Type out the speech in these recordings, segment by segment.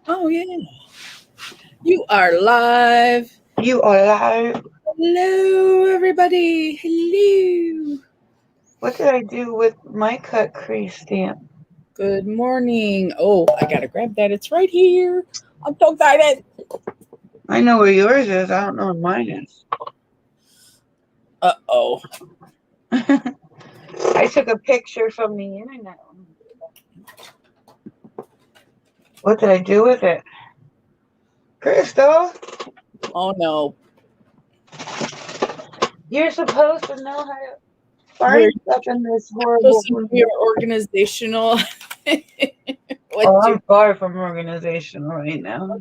Oh, yeah. You are live. You are live. Hello, everybody. Hello. What did I do with my cut crease stamp? Good morning. Oh, I got to grab that. It's right here. I'm so excited. I know where yours is. I don't know where mine is. Uh-oh. I took a picture from the internet. What did I do with it? Crystal, Oh, no. you're supposed to know how to We're find stuff in this supposed horrible to room. be organizational. What Oh, do I'm far from organizational right now.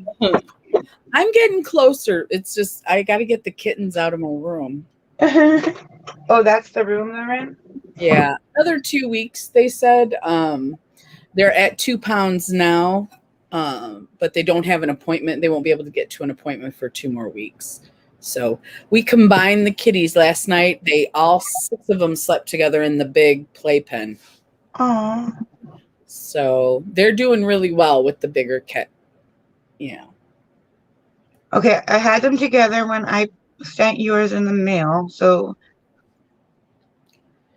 I'm getting closer. It's just, I got to get the kittens out of my room. Oh, that's the room they're in? Yeah. Another 2 weeks, they said. They're at 2 pounds now, but they don't have an appointment. They won't be able to get to an appointment for 2 more weeks. So we combined the kitties last night. They all six of them slept together in the big playpen. Oh. So they're doing really well with the bigger cat. Yeah. Okay, I had them together when I sent yours in the mail. So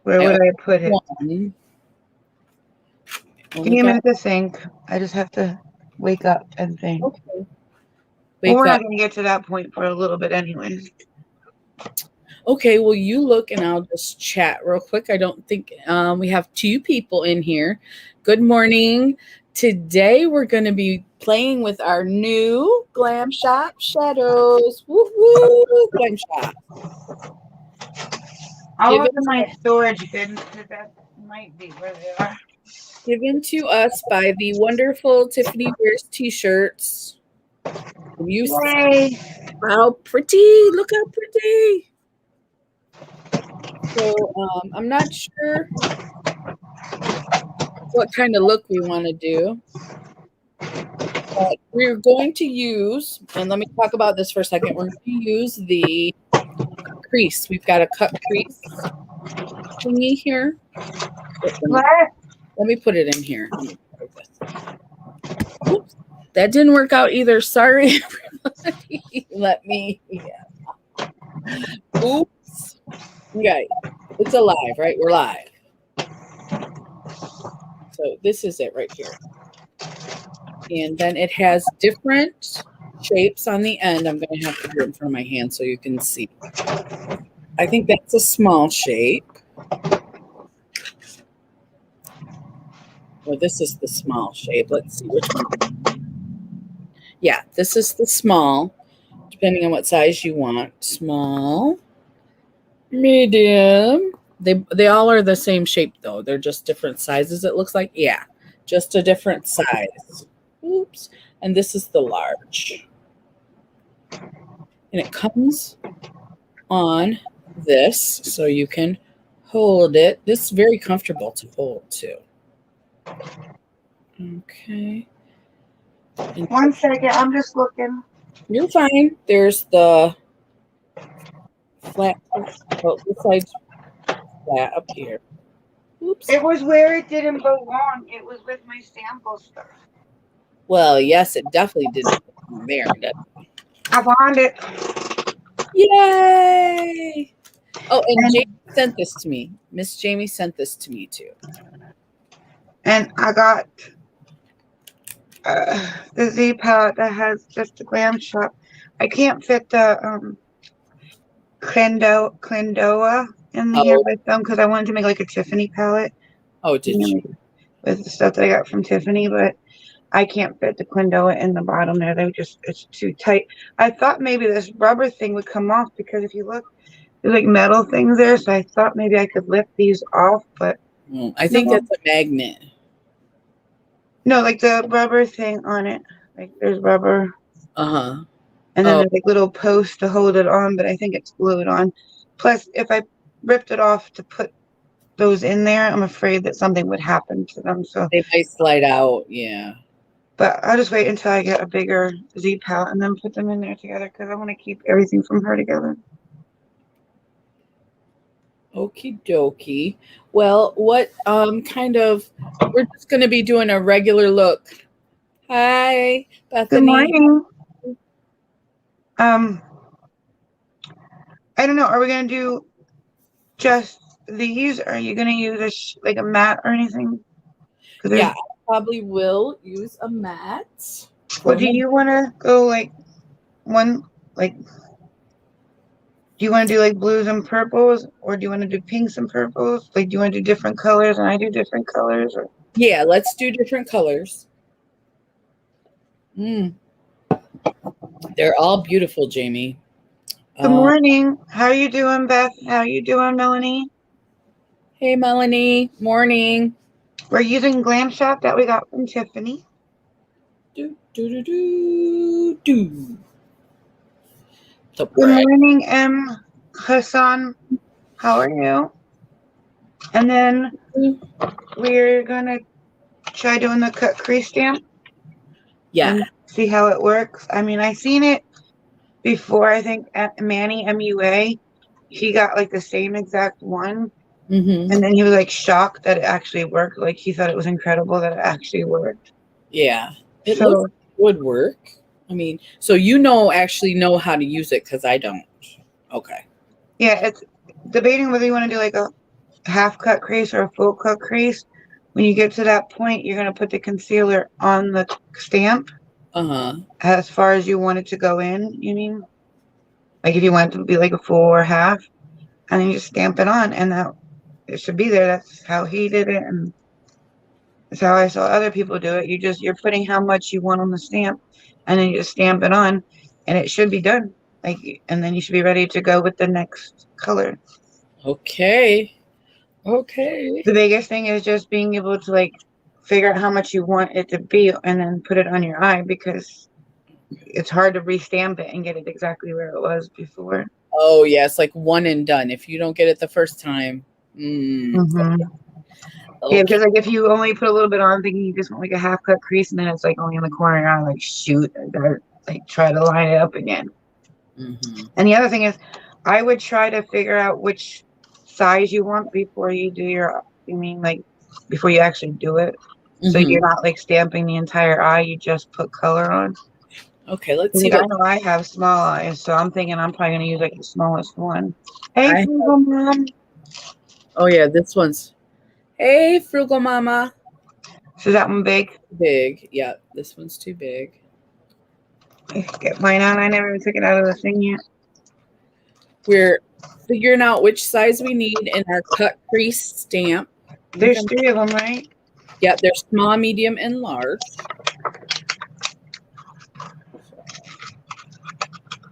where I would only I put it? one. Give Only me a got minute to think. I just have to wake up and think. okay. Well, Wake we're up. not going to get to that point for a little bit anyways. Okay, well, you look and I'll just chat real quick. I don't think we have two people in here. Good morning. Today we're going to be playing with our new Glam Shop Shadows. Woo woo! Glam Shop. I'll look Given, in my storage bin because that might be where they are. given to us by the wonderful Tiffany Wears t-shirts. You see Yay! how pretty. Look how pretty. So I'm not sure what kind of look we want to do. But we're going to use, and let me talk about this for a second. We're going to use the crease. We've got a cut crease thingy here. What? Let me put it in here. Let me put this. Oops, that didn't work out either. Sorry, everybody. Let me. Yeah. Oops. Okay, it's alive, right? We're live. So this is it right here, and then it has different shapes on the end. I'm going to have to do it in front of my hand so you can see. I think that's a small shape. Well, this is the small shape. Let's see which one. Yeah, this is the small, depending on what size you want. Small, medium. They all are the same shape though. They're just different sizes. It looks like just a different size. Oops. And this is the large, and it comes on this, so you can hold it. This is very comfortable to hold too. Okay. And 1 second, I'm just looking. you're fine. There's the flat. Oh, this side's flat up here. Oops. It was where it didn't belong. It was with my sample stuff. Well, yes, it definitely didn't belong there. I found it. Yay! Oh, and And, Jamie sent this to me. Miss Jamie sent this to me too. and I got the Z palette that has just the Glam Shop. I can't fit the Clendoa in here Oh, with them because I wanted to make like a Tiffany palette, oh, you did you? know, with the stuff that I got from Tiffany, but I can't fit the Clendoa in the bottom there. It's too tight. I thought maybe this rubber thing would come off because if you look, there's like metal things there. So I thought maybe I could lift these off, but I think no, that's a magnet. no, like the rubber thing on it. Like there's rubber, Uh huh. and then Oh, there's like little posts to hold it on, but I think it's glued on. Plus, if I ripped it off to put those in there, I'm afraid that something would happen to them. So, they might slide out. Yeah. but I'll just wait until I get a bigger Z palette and then put them in there together because I want to keep everything from her together. Okie dokie. Well, what kind of? We're just going to be doing a regular look Hi, Good Bethany. morning. I don't know. Are we gonna do just these? Or are you gonna use like a mat or anything? Because Yeah, there's. I probably will use a mat Well, for do my. you want to go like one? Like, do you want to do like blues and purples, or do you want to do pinks and purples? Like, do you want to do different colors and I do different colors? Or Yeah, let's do different colors. Mm, they're all beautiful, Jamie. good Uh, morning. How you doing, Beth? How you doing, Melanie? hey, Melanie. Morning. We're using Glam Shop that we got from Tiffany. Do do do do do. So Good bright. morning, M. Hassan. How are you? And then we're gonna try doing the cut crease stamp Yeah. and see how it works. I mean, I seen it before. I think at Manny MUA, he got like the same exact one, Mm-hmm. and then he was like shocked that it actually worked. Like he thought it was incredible that it actually worked. Yeah. It looks So like it would work. I mean, so actually know how to use it because I don't. Okay. yeah, it's debating whether you want to do like a half cut crease or a full cut crease. When you get to that point, you're gonna put the concealer on the stamp Uh-huh. as far as you want it to go in. You mean like if you want it to be like a full or half, and then you just stamp it on, and that it should be there. That's how he did it, and that's how I saw other people do it. You're putting how much you want on the stamp, and then you just stamp it on, and it should be done. Like, and then you should be ready to go with the next color. Okay. Okay. The biggest thing is just being able to like figure out how much you want it to be, and then put it on your eye because it's hard to restamp it and get it exactly where it was before. Oh, yeah. It's like one and done. If you don't get it the first time. Mm, Mm-hmm. Yeah, okay. because like if you only put a little bit on, thinking you just want like a half cut crease, and then it's like only in the corner, I'm like, shoot, I gotta like try to line it up again. Mm-hmm. And the other thing is, I would try to figure out which size you want before you do your. You mean like before you actually do it, so you're Mm-hmm. not like stamping the entire eye. You just put color on. Okay. Let's see Like I what know I have small eyes, so I'm thinking I'm probably gonna use like the smallest one. Hey, I. Frugal Mom. Oh, yeah. This one's. Hey, Frugal Mama. So that one big. Big. Yeah. This one's too big. Get mine out. I never even took it out of the thing yet. We're figuring out which size we need in our cut crease stamp. There's Okay. 3 of them, right? Yeah, they're small, medium, and large.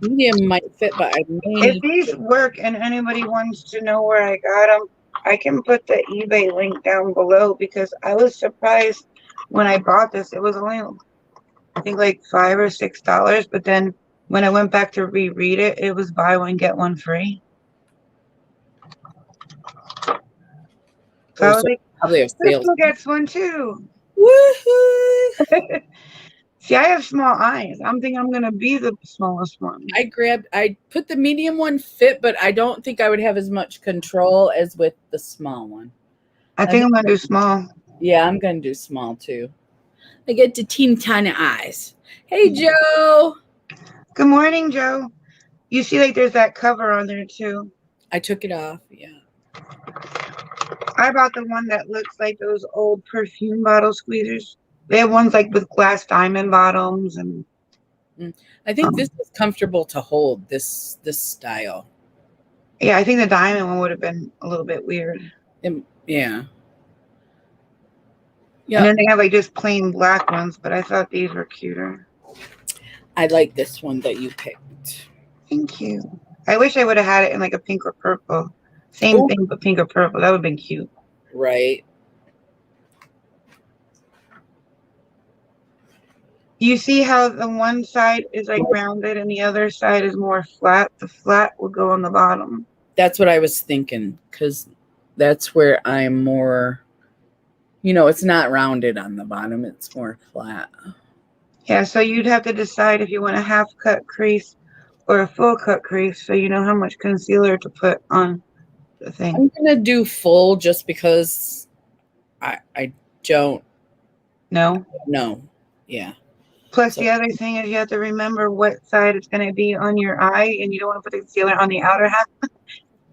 Medium might fit, but I may If need. these work and anybody wants to know where I got them, I can put the eBay link down below because I was surprised when I bought this. It was only, I think, like $5 or $6, but then when I went back to reread it, it was buy one get one free. So Oh, I was so like, probably have sales. Crystal gets one too. Woohoo! See, I have small eyes. I'm thinking I'm gonna be the smallest one. I put the medium one fit, but I don't think I would have as much control as with the small one. I I think think, I'm gonna do small. yeah, I'm gonna do small too. I get the teeny tiny eyes. Hey, Joe. Good morning, Joe. You see, like, there's that cover on there too. I took it off. Yeah. I bought the one that looks like those old perfume bottle squeezers. They have ones like with glass diamond bottoms and I think um, this is comfortable to hold this style. yeah, I think the diamond one would have been a little bit weird. Yeah. And Yeah. then they have like just plain black ones, but I thought these were cuter. I like this one that you picked. Thank you. I wish I would have had it in like a pink or purple. Same Oh, thing, but pink or purple. That would have been cute. right. You see how the one side is like rounded and the other side is more flat? The flat will go on the bottom. That's what I was thinking because that's where I'm more, it's not rounded on the bottom, it's more flat. Yeah, so you'd have to decide if you want a half cut crease or a full cut crease so you know how much concealer to put on the thing. I'm gonna do full just because I don't No? know. Yeah. Plus, So, the other thing is you have to remember what side it's going to be on your eye, and you don't want to put the concealer on the outer half.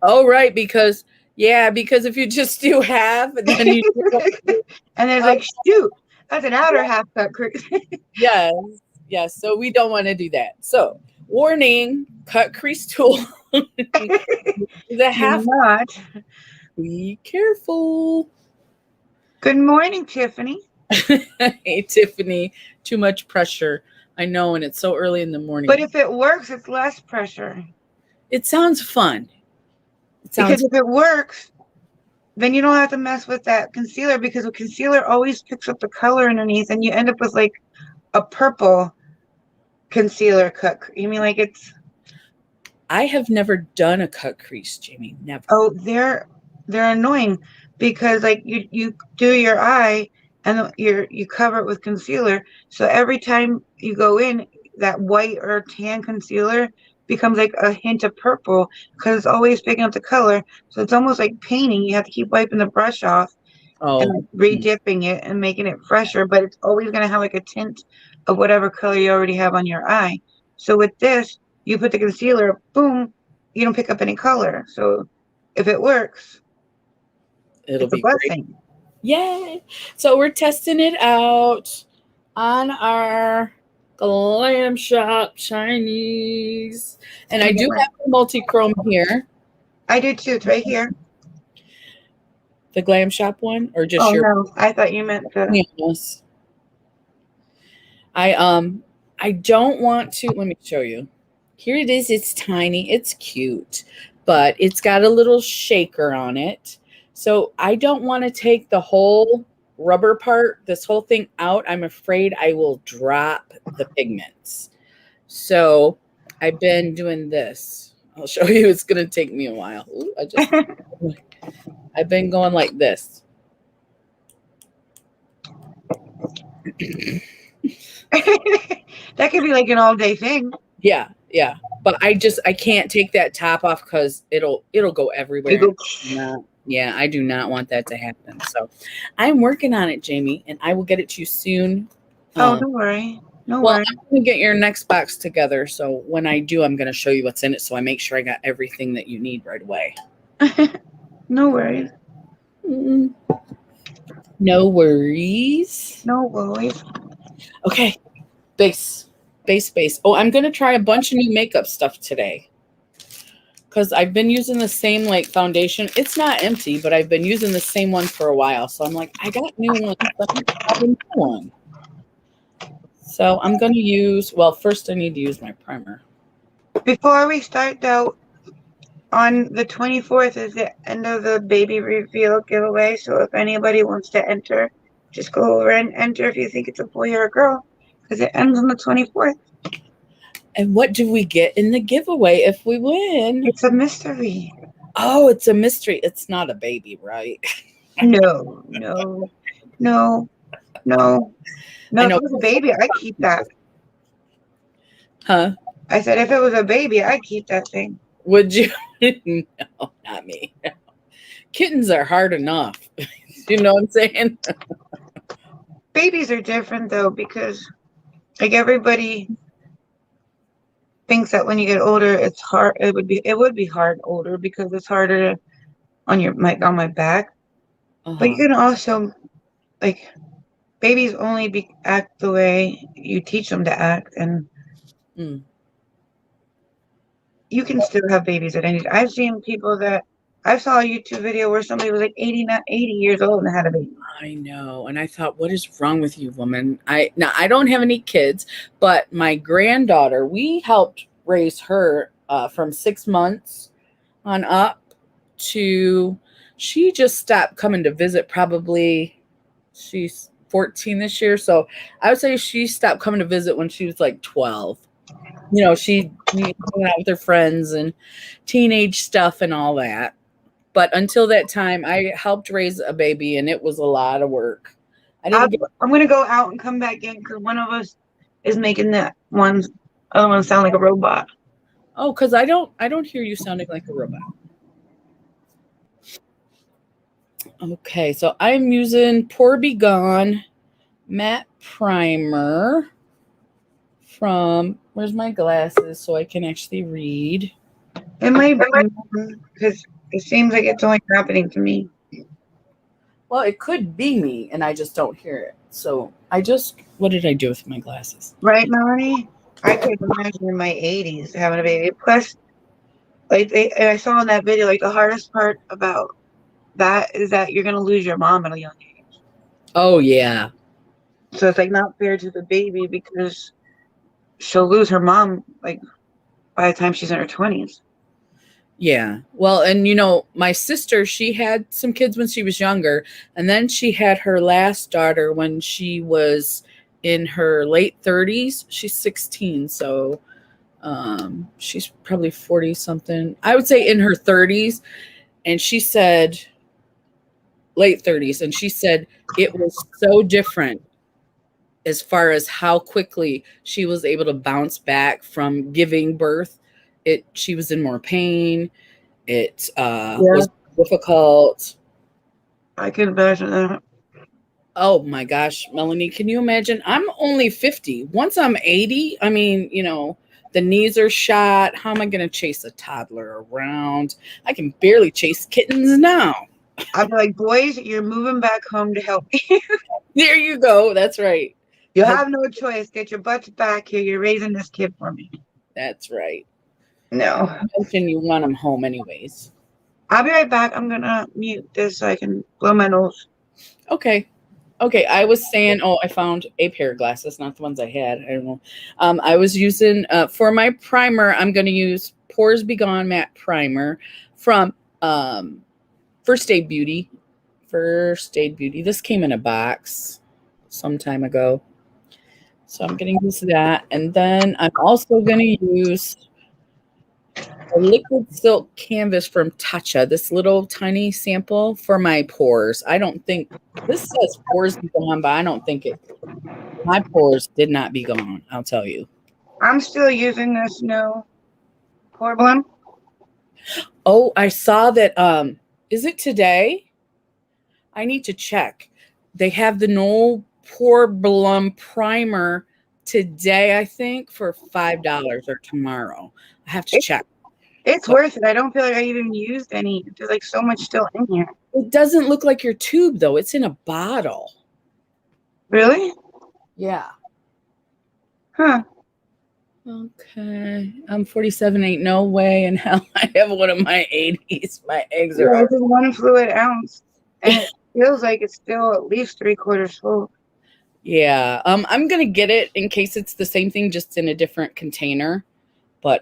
oh, right, because if you just do half and then you do And there's up, like, shoot, that's an outer half cut crease. yes, yes. So we don't want to do that. So, warning: cut crease tool. The Do half. not. Be careful. Good morning, Tiffany. Hey, Tiffany. Too much pressure. I know, and it's so early in the morning. But if it works, it's less pressure. It sounds fun. It Because sounds. if it works, then you don't have to mess with that concealer because the concealer always picks up the color underneath and you end up with like a purple concealer cut. You mean like it's I have never done a cut crease, Jamie. Never. oh they're annoying because like you do your eye and you cover it with concealer. So every time you go in, that white or tan concealer becomes like a hint of purple because it's always picking up the color. So it's almost like painting. You have to keep wiping the brush off Oh, and re-dipping it and making it fresher, but it's always going to have like a tint of whatever color you already have on your eye. So with this, you put the concealer, boom, you don't pick up any color. So if it works, it'll it's a be great. blessing. Yay. So we're testing it out on our Glam Shop Chinese. And I do have the multi-chrome here. I do too. It's right here. The Glam Shop one, or just Oh your no, I thought you meant the. yes. I don't want to, let me show you. Here it is. It's tiny. It's cute, but it's got a little shaker on it. So I don't want to take the whole rubber part, this whole thing out. I'm afraid I will drop the pigments. So I've been doing this. I'll show you. It's going to take me a while. Ooh, I've been going like this. That could be like an all-day thing. Yeah, yeah. But I can't take that top off because it'll go everywhere. You No, yeah, I do not want that to happen. So I'm working on it, Jamie, and I will get it to you soon. Oh, don't worry. No Well, worry. I'm gonna get your next box together. So when I do, I'm gonna show you what's in it. So I make sure I got everything that you need right away. No worries. Mm, no worries. No worries. Okay, base. Oh, I'm gonna try a bunch of new makeup stuff today. Because I've been using the same like foundation. It's not empty, but I've been using the same one for a while. So I'm like, I got new ones. Let me try a new one. So I'm going to use, well, first I need to use my primer. Before we start though, on the 24th is the end of the baby reveal giveaway. So if anybody wants to enter, just go over and enter if you think it's a boy or a girl, because it ends on the 24th. And what do we get in the giveaway if we win? It's a mystery. Oh, it's a mystery. It's not a baby, right? No, no, no, no, no. I If know. it was a baby, I'd keep that. Huh? I said if it was a baby, I'd keep that thing. Would you? No, not me. Kittens are hard enough. You know what I'm saying? Babies are different though, because like everybody thinks that when you get older, it's hard. It would be hard older because it's harder on on my back. But you can also like babies only act the way you teach them to act, and you can still have babies at any. I've seen people that I saw a YouTube video where somebody was like 80 years old and had a baby. I know. And I thought, what is wrong with you, woman? I don't have any kids, but my granddaughter, we helped raise her from 6 months on up to, she just stopped coming to visit. Probably she's 14 this year. So I would say she stopped coming to visit when she was like 12. You know, she hung out with her friends and teenage stuff and all that. But until that time, I helped raise a baby, and it was a lot of work. I'm going to go out and come back in because one of us is making that other one sound like a robot. Oh, because I don't hear you sounding like a robot. Okay, so I'm using Pour Be Gone matte primer. from, where's my glasses so I can actually read? It might be because it seems like it's only happening to me. Well, it could be me and I just don't hear it. So what did I do with my glasses? Right, Melanie? I could imagine in my 80s having a baby. Plus, and I saw in that video, like the hardest part about that is that you're gonna lose your mom at a young age. Oh, yeah. So it's like not fair to the baby because she'll lose her mom like by the time she's in her 20s. Yeah. Well, and my sister, she had some kids when she was younger, and then she had her last daughter when she was in her late 30s. She's 16, so she's probably 40 something. I would say in her 30s, and she said late 30s, and she said it was so different as far as how quickly she was able to bounce back from giving birth. She was in more pain. It was difficult. I can imagine that. Oh my gosh, Melanie, can you imagine? I'm only 50. Once I'm 80, I mean, the knees are shot. How am I going to chase a toddler around? I can barely chase kittens now. I'll be like, boys, you're moving back home to help me. There you go. That's right. You have no choice. Get your butts back here. You're raising this kid for me. That's right. No. You want them home anyways. I'll be right back. I'm going to mute this so I can blow my nose. Okay. I was saying, I found a pair of glasses, not the ones I had. I don't know. I was using, for my primer, I'm going to use Pores Be Gone Matte Primer from First Aid Beauty. This came in a box some time ago. So I'm going to use that. And then I'm also going to use a liquid silk canvas from Tatcha, this little tiny sample for my pores. I don't think this says pores be gone, but I don't think my pores did not be gone. I'll tell you. I'm still using this no pore blem. Oh, I saw that. Is it today? I need to check. They have the no pore blem primer today, I think, for $5 or tomorrow. I have to check. It's worth it. I don't feel like I even used any. There's like so much still in here. It doesn't look like your tube, though. It's in a bottle. Really? Yeah. Huh. Okay. I'm 47. Ain't no way in hell I have one of my 80s. My eggs are. This is 1 fluid ounce. And it feels like it's still at least 3/4 full. Yeah. I'm going to get it in case it's the same thing, just in a different container. But,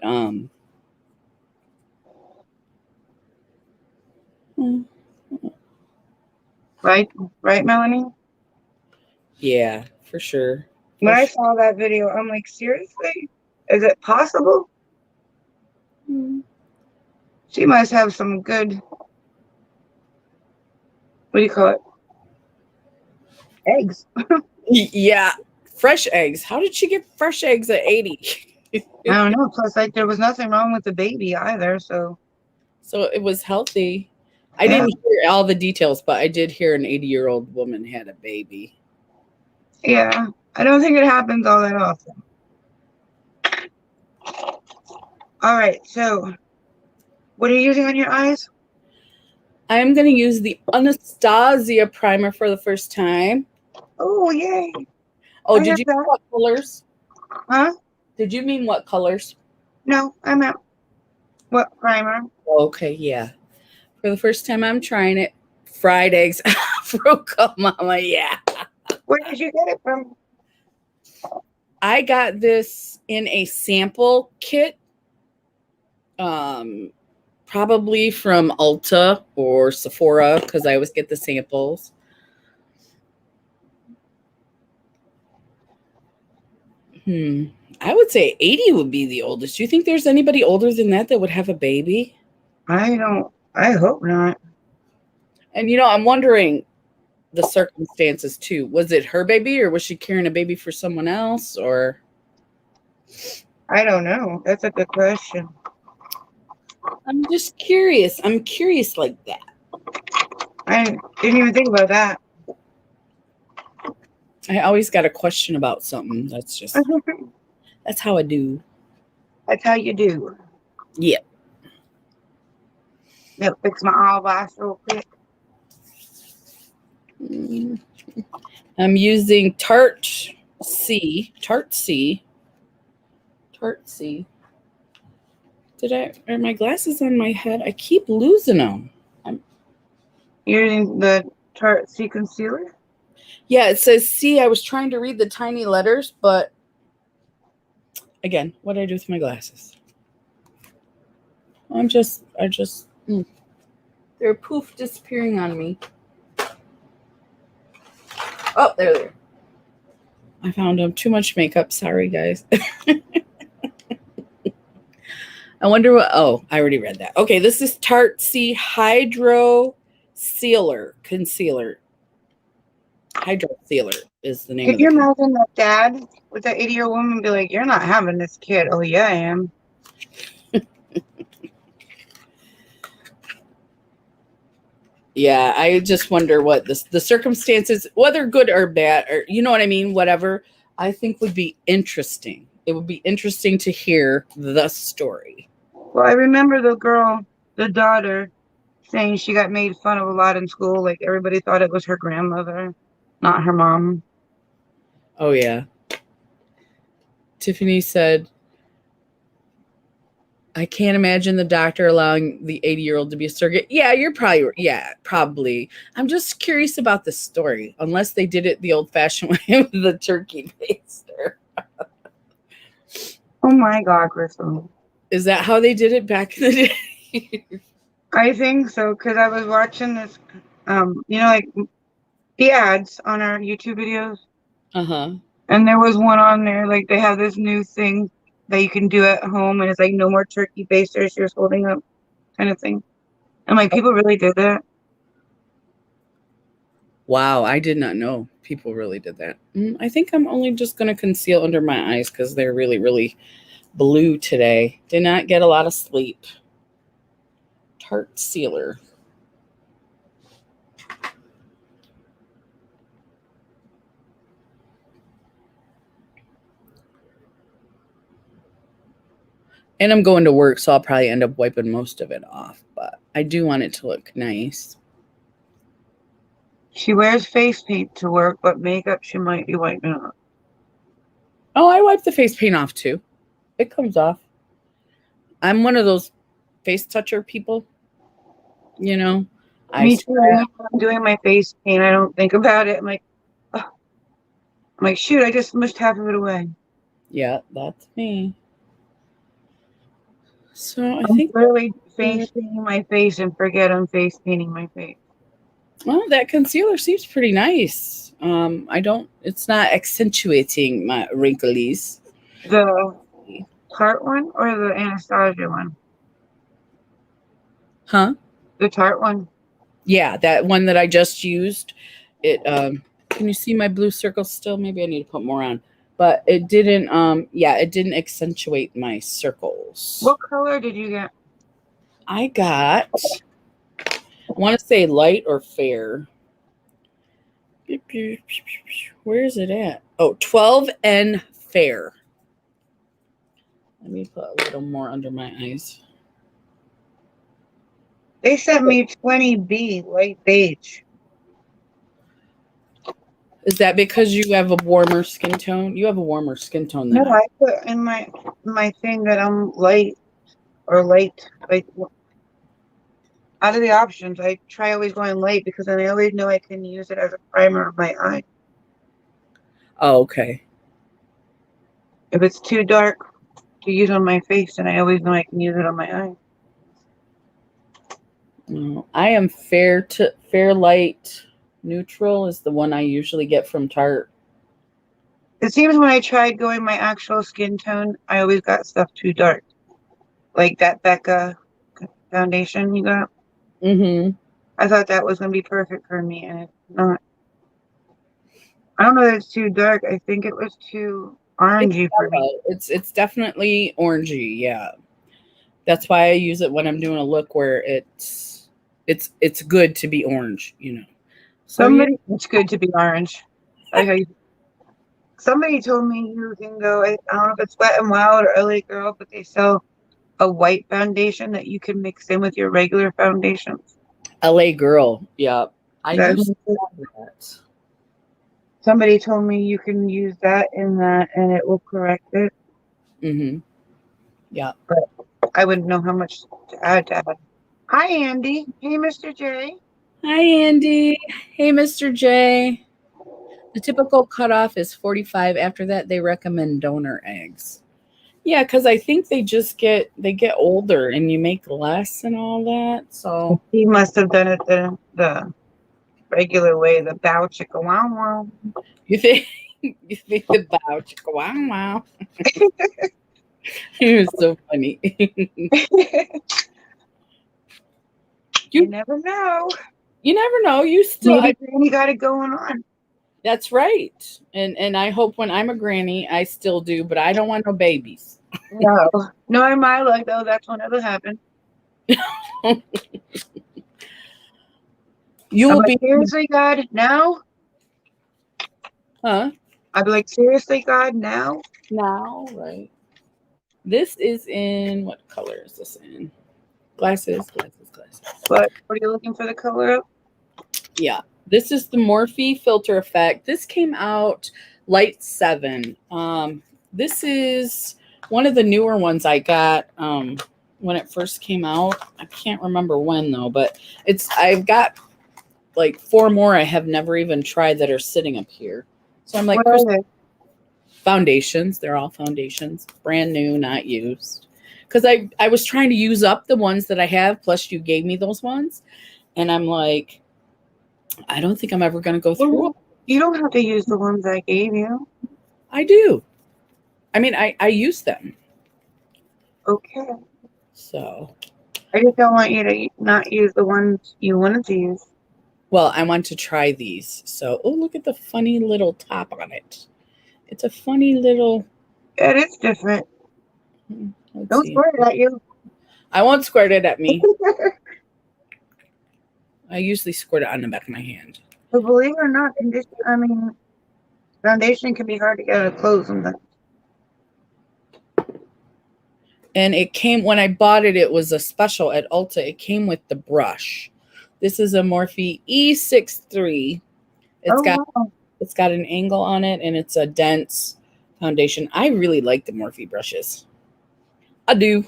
Right, Melanie? Yeah, for sure. When I saw that video, I'm like, seriously? Is it possible? She must have some good, what do you call it? Eggs. Yeah, fresh eggs. How did she get fresh eggs at 80? I don't know. Plus, like, there was nothing wrong with the baby either, so it was healthy. I didn't hear all the details, but I did hear an 80-year-old woman had a baby. Yeah, I don't think it happens all that often. All right, so what are you using on your eyes? I'm going to use the Anastasia primer for the first time. Oh, yay. Oh, did you mean what colors? Huh? Did you mean what colors? No, I meant what primer? Okay, yeah. For the first time, I'm trying it. Fried eggs. Fruca Mama, yeah. Where did you get it from? I got this in a sample kit. Probably from Ulta or Sephora, because I always get the samples. I would say 80 would be the oldest. Do you think there's anybody older than that would have a baby? I hope not. And I'm wondering the circumstances too. Was it her baby, or was she carrying a baby for someone else, or? I don't know. That's a good question. I'm just curious. I'm curious like that. I didn't even think about that. I always got a question about something. That's That's how I do. That's how you do. Yeah. Yep, fix my eyelash real quick. I'm using Tarte C. Are my glasses on my head? I keep losing them. You're using the Tarte C concealer? Yeah, it says C. I was trying to read the tiny letters, but again, what did I do with my glasses? They're poof disappearing on me. Oh, there they are. I found them. Too much makeup. Sorry, guys. I wonder what. Oh, I already read that. Okay, this is Tarte C Hydro Concealer. Hydro Sealer is the name Could of the you concealer. imagine that dad with that 80-year-old woman be like, "You're not having this kid." Oh, yeah, I am. Yeah, I just wonder what the circumstances, whether good or bad, or you know what I mean, whatever, I think would be interesting. It would be interesting to hear the story. Well, I remember the girl, the daughter, saying she got made fun of a lot in school. Like everybody thought it was her grandmother, not her mom. Oh, yeah. Tiffany said, I can't imagine the doctor allowing the 80-year-old to be a surrogate. Yeah, probably. I'm just curious about the story, unless they did it the old-fashioned way with the turkey baster. Oh my God, Crystal. Is that how they did it back in the day? I think so, because I was watching this, like the ads on our YouTube videos. Uh-huh. And there was one on there, like they have this new thing that you can do at home, and it's like no more turkey basters you're holding up kind of thing. And like people really did that. Wow, I did not know people really did that. I think I'm only just going to conceal under my eyes because they're really, really blue today. Did not get a lot of sleep. Tarte Sealer. And I'm going to work, so I'll probably end up wiping most of it off. But I do want it to look nice. She wears face paint to work, but makeup she might be wiping off. Oh, I wipe the face paint off too. It comes off. I'm one of those face toucher people. You know, Me too. When I'm doing my face paint, I don't think about it. I'm like, shoot, I just mushed half of it away. Yeah, that's me. So I'm literally face painting my face and forget I'm face painting my face. Well, that concealer seems pretty nice. It's not accentuating my wrinkles. The Tarte one or the Anastasia one? Huh? The Tarte one. Yeah, that one that I just used. It can you see my blue circles still? Maybe I need to put more on. But it didn't it didn't accentuate my circles. What color did you get? I got, I want to say light or fair. Where is it at? Oh, 12N fair. Let me put a little more under my eyes. They sent me 20B light beige. Is that because you have a warmer skin tone? You have a warmer skin tone than I put in my thing that I'm light or light. Like out of the options, I try always going light because then I always know I can use it as a primer on my eye. Oh, okay. If it's too dark to use on my face, then I always know I can use it on my eye. I am fair light neutral is the one I usually get from Tarte. It seems when I tried going my actual skin tone, I always got stuff too dark. Like that Becca foundation you got. Mm-hmm. I thought that was going to be perfect for me, and it's not. I don't know that it's too dark. I think it was too orangey for me. It's definitely orangey, yeah. That's why I use it when I'm doing a look where it's good to be orange, you know. So It's good to be orange. Somebody told me you can go, I don't know if it's Wet and Wild or LA Girl, but they sell a white foundation that you can mix in with your regular foundations. LA Girl. Yeah. I That used to have that. somebody told me you can use that in that and it will correct it, Mm-hmm. Yeah. but I wouldn't know how much to add to add. Hi, Andy. Hey, Mr. J. Hi, Andy. Hey, Mr. J. The typical cutoff is 45. After that, they recommend donor eggs. Yeah, because I think they get older and you make less and all that. So He must have done it the regular way, the bow chicka wow wow. you think you think about chicka wow wow. It was so funny. You you never know. you never know. You still Maybe Granny got it going on. that's right. And I hope when I'm a granny, I still do, but I don't want no babies. No. No, in my luck, though, that's when it'll happen. You I'm will like, be seriously, God, now? huh? I'd be like, seriously, God, now? Now, right? This is in what color is this in? Glasses. But what are you looking for the color of? Yeah. This is the Morphe filter effect. This came out light 7. This is one of the newer ones I got when it first came out. I can't remember when though, but I've got like 4 more I have never even tried that are sitting up here. So I'm like, What are they? foundations. They're all foundations, brand new, not used. Because I was trying to use up the ones that I have, plus you gave me those ones. And I'm like, I don't think I'm ever going to go through Well, them. you don't have to use the ones I gave you. I do. I mean, I use them. Okay. So, I just don't want you to not use the ones you wanted to use. well, I want to try these. So, oh, look at the funny little top on it. It's a funny little. It is different. Let's Don't see. swear it at you. I won't squirt it at me. I usually squirt it on the back of my hand. But believe it or not, foundation can be hard to get out of clothes sometimes. And it came when I bought it, it was a special at Ulta. It came with the brush. This is a Morphe E63. It's Oh, got wow. it's got an angle on it and it's a dense foundation. I really like the Morphe brushes. I do.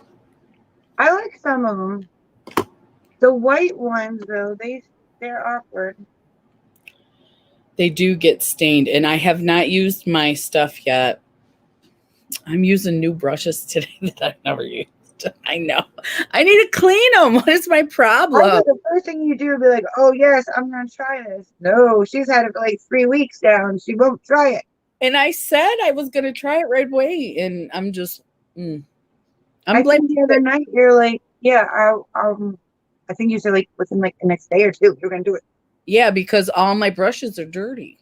I like some of them. The white ones, though, they're awkward. They do get stained, and I have not used my stuff yet. I'm using new brushes today that I've never used. I know. I need to clean them. What is my I problem? know the first thing you do would be like, oh, yes, I'm going to try this. No, she's had it for like 3 weeks now, and she won't try it. And I said I was going to try it right away, and I'm just, I'm I blaming think the other it. night you're like, yeah, I think you said like within like the next day or two, you're going to do it. Yeah, because all my brushes are dirty.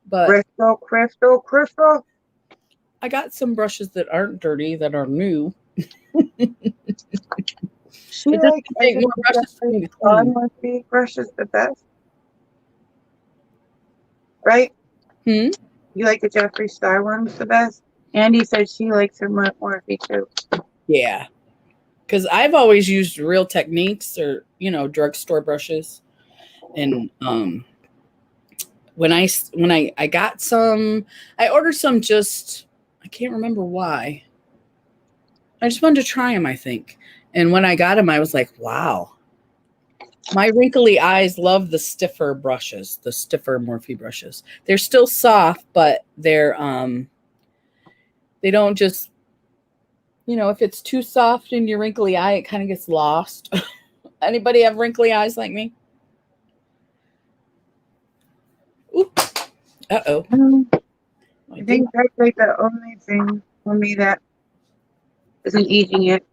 But Crystal. I got some brushes that aren't dirty that are new. She It doesn't like, I take think more the brushes for me Jeffree to Star clean. Morphe brush is the best, right? Hmm? You like the Jeffree Star ones the best? Andy said she likes her Morphe too. Yeah. Because I've always used Real Techniques or, drugstore brushes. And when I got some, I ordered some just, I can't remember why. I just wanted to try them, I think. And when I got them, I was like, wow. My wrinkly eyes love the stiffer brushes, the stiffer Morphe brushes. They're still soft, but they don't just, if it's too soft in your wrinkly eye, it kind of gets lost. Anybody have wrinkly eyes like me? Ooh. Uh-oh. I think that's like the only thing for me that isn't eating it.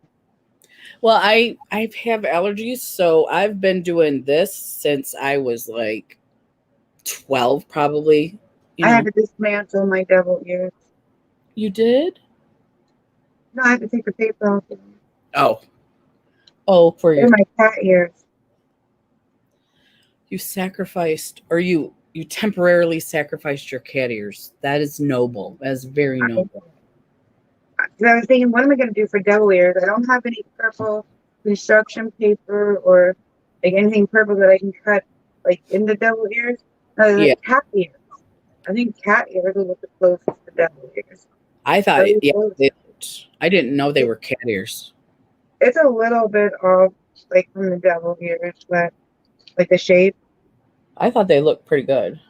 Well, I have allergies, so I've been doing this since I was like 12, probably. I had to dismantle my devil ears. You did? No, I had to take the paper off of them. Oh, for They're your my cat ears. you sacrificed or you You temporarily sacrificed your cat ears. That is noble. That is very noble. I was thinking, what am I going to do for devil ears? I don't have any purple construction paper or like anything purple that I can cut like in the devil ears. No, Yeah. like cat ears. I think cat ears are the closest to devil ears. I thought, yeah, I didn't know they were cat ears. It's a little bit off, like from the devil ears, but like the shape. I thought they looked pretty good.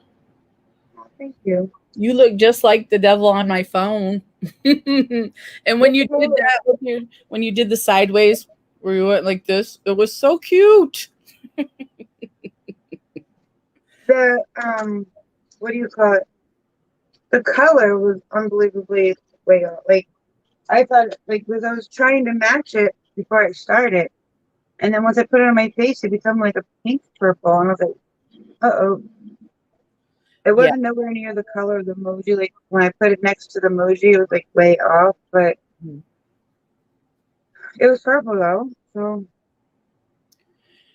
Oh, thank you. You look just like the devil on my phone. And when you did that, when you did the sideways, where you went like this, it was so cute. The what do you call it? The color was unbelievably way off. Like I thought, like because I was trying to match it before I started, and then once I put it on my face, it became like a pink purple, and I was like, uh-oh. It wasn't nowhere near the color of the emoji. Like when I put it next to the emoji, it was like way off, but it was purple though. So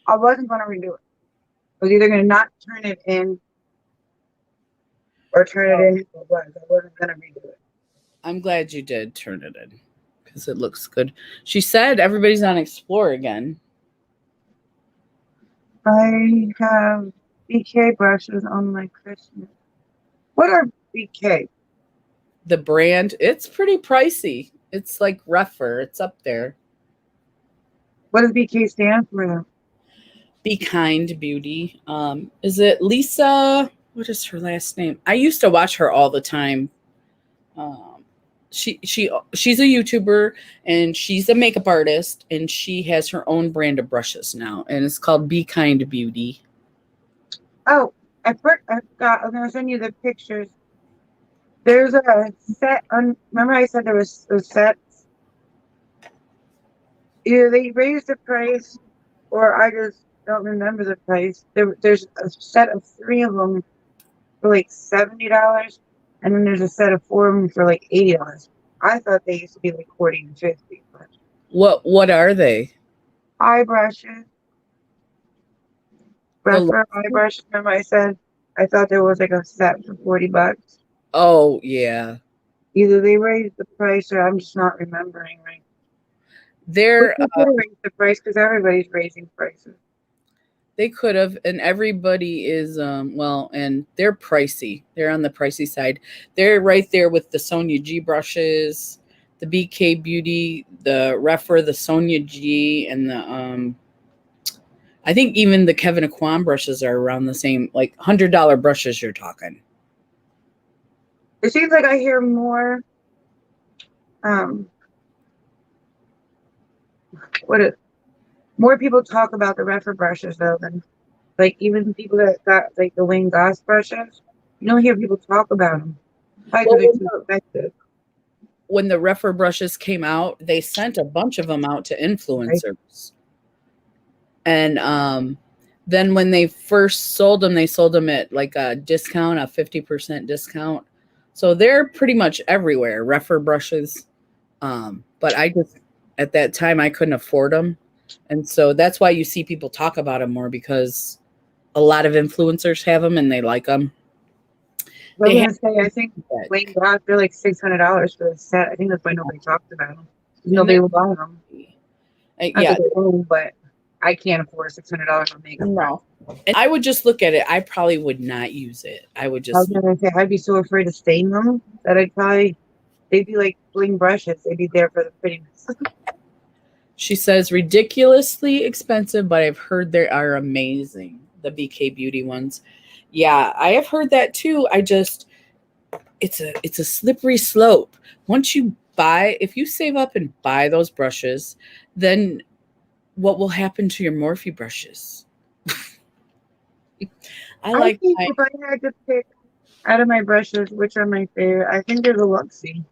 I wasn't gonna redo it. I was either gonna not turn it in or turn it in if it was. I wasn't gonna redo it. I'm glad you did turn it in because it looks good. She said everybody's on Explore again. I have BK brushes on my Christmas. What are BK? The brand, it's pretty pricey. It's like rougher. It's up there. What does BK stand for? Be Kind Beauty. Is it Lisa? What is her last name? I used to watch her all the time. She's a YouTuber and she's a makeup artist and she has her own brand of brushes now and it's called Be Kind Beauty. Oh, I forgot. I'm gonna send you the pictures. There's a set on. Remember, I said there was those sets. Either they raised the price, or I just don't remember the price. There's a set of 3 of them for like $70, and then there's a set of 4 of them for like $80. I thought they used to be like 40 and 50. But What are they? eye brushes. Eye brushes. Remember, I said I thought there was like a set for $40. Oh yeah. Either they raised the price, or I'm just not remembering right. They're raise the price because everybody's raising prices. They could have, and everybody is well, and they're pricey. They're on the pricey side. They're right there with the Sonia G brushes, the BK Beauty, the Refer, the Sonia G, and the I think even the Kevin Aquan brushes are around the same, like $100 brushes you're talking. It seems like I hear more more people talk about the Refer brushes though than like even people that got like the Wayne Goss brushes. You don't hear people talk about them. Probably because they're too expensive. When the Refer brushes came out, they sent a bunch of them out to influencers. Right. And then when they first sold them, they sold them at like a discount, a 50% discount. So they're pretty much everywhere, Refer brushes. But I just, at that time, I couldn't afford them. And so that's why you see people talk about them more because a lot of influencers have them and they like them. I think Wayne Goss, they're like $600 for the set. I think that's why nobody talked about them. Nobody will buy them. Yeah. But I can't afford $600 on makeup. No. And I would just look at it. I probably would not use it. I would just. I was gonna say, I'd be so afraid to stain them that they'd be like bling brushes. They'd be there for the prettiness. She says ridiculously expensive, but I've heard they are amazing. The BK Beauty ones. Yeah, I have heard that too. It's a slippery slope. Once you if you save up and buy those brushes, then what will happen to your Morphe brushes? I think if I had to pick out of my brushes, which are my favorite, I think they're the Luxie.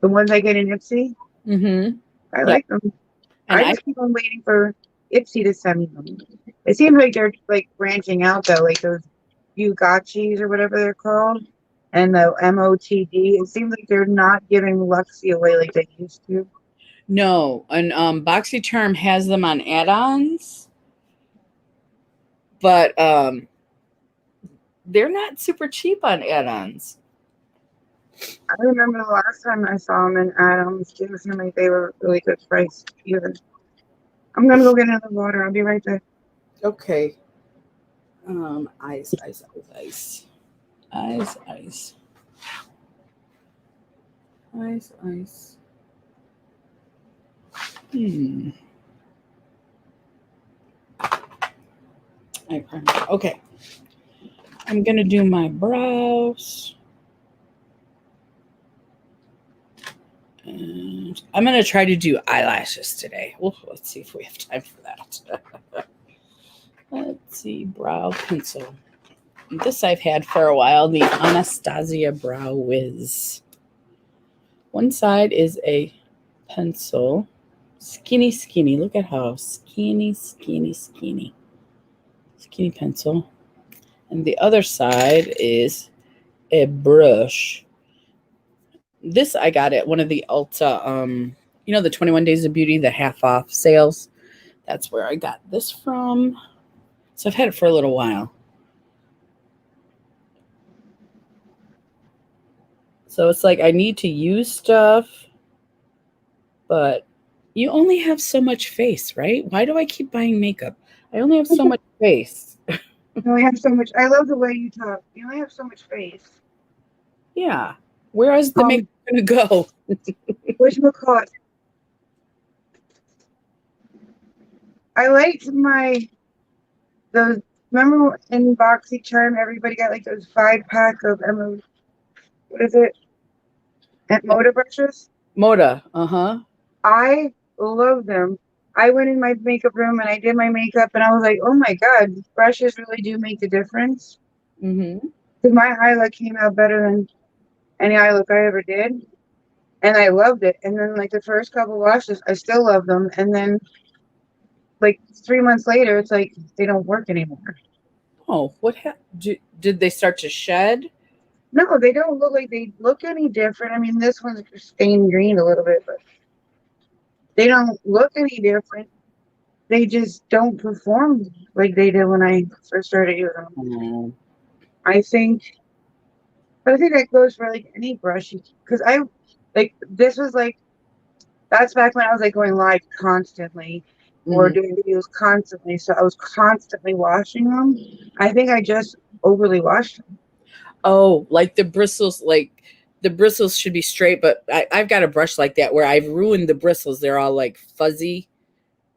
The ones I get in Ipsy. Mm-hmm. I like them. And I just keep on waiting for Ipsy to send me them. It seems like they're like branching out though, like those Bugachis or whatever they're called, and the MOTD. It seems like they're not giving Luxie away like they used to. No, and BoxyCharm has them on add-ons, but they're not super cheap on add-ons. I remember the last time I saw them in Adams. It seemed like they were really good price even. I'm gonna go get another water. I'll be right there. Okay. Ice, ice, ice, ice. Ice, ice. Ice, ice. Okay. I'm gonna do my brows. And I'm gonna try to do eyelashes today. Well, let's see if we have time for that. Let's see, brow pencil. This I've had for a while, the Anastasia Brow Wiz. One side is a pencil. Skinny, skinny. Look at how skinny, skinny, skinny. Skinny pencil. And the other side is a brush. This I got at one of the Ulta, the 21 Days of Beauty, the half off sales. That's where I got this from. So I've had it for a little while. So it's like I need to use stuff, but you only have so much face, right? Why do I keep buying makeup? I only have so much face. You only have so much. I love the way you talk. You only have so much face. Yeah. Where is the makeup going to go? Where's my card? I liked those. Remember in BoxyCharm, everybody got like those 5-pack of what is it? And Moda brushes. Moda. Uh-huh. I love them. I went in my makeup room and I did my makeup and I was like, oh my God, brushes really do make the difference. Mm-hmm. Because my eye look came out better than any eye look I ever did. And I loved it. And then like the first couple washes, I still love them. And then like 3 months later, it's like they don't work anymore. Oh, what happened? Did they start to shed? No, they don't look like they look any different. I mean, this one's stained green a little bit, but they don't look any different. They just don't perform like they did when I first started using them. Oh. I think, but I think that goes for like any brush because I like this was like that's back when I was like going live constantly or Mm-hmm. doing videos constantly. So I was constantly washing them. I think I just overly washed them. Oh, the bristles should be straight, but I've got a brush like that where I've ruined the bristles. They're all like fuzzy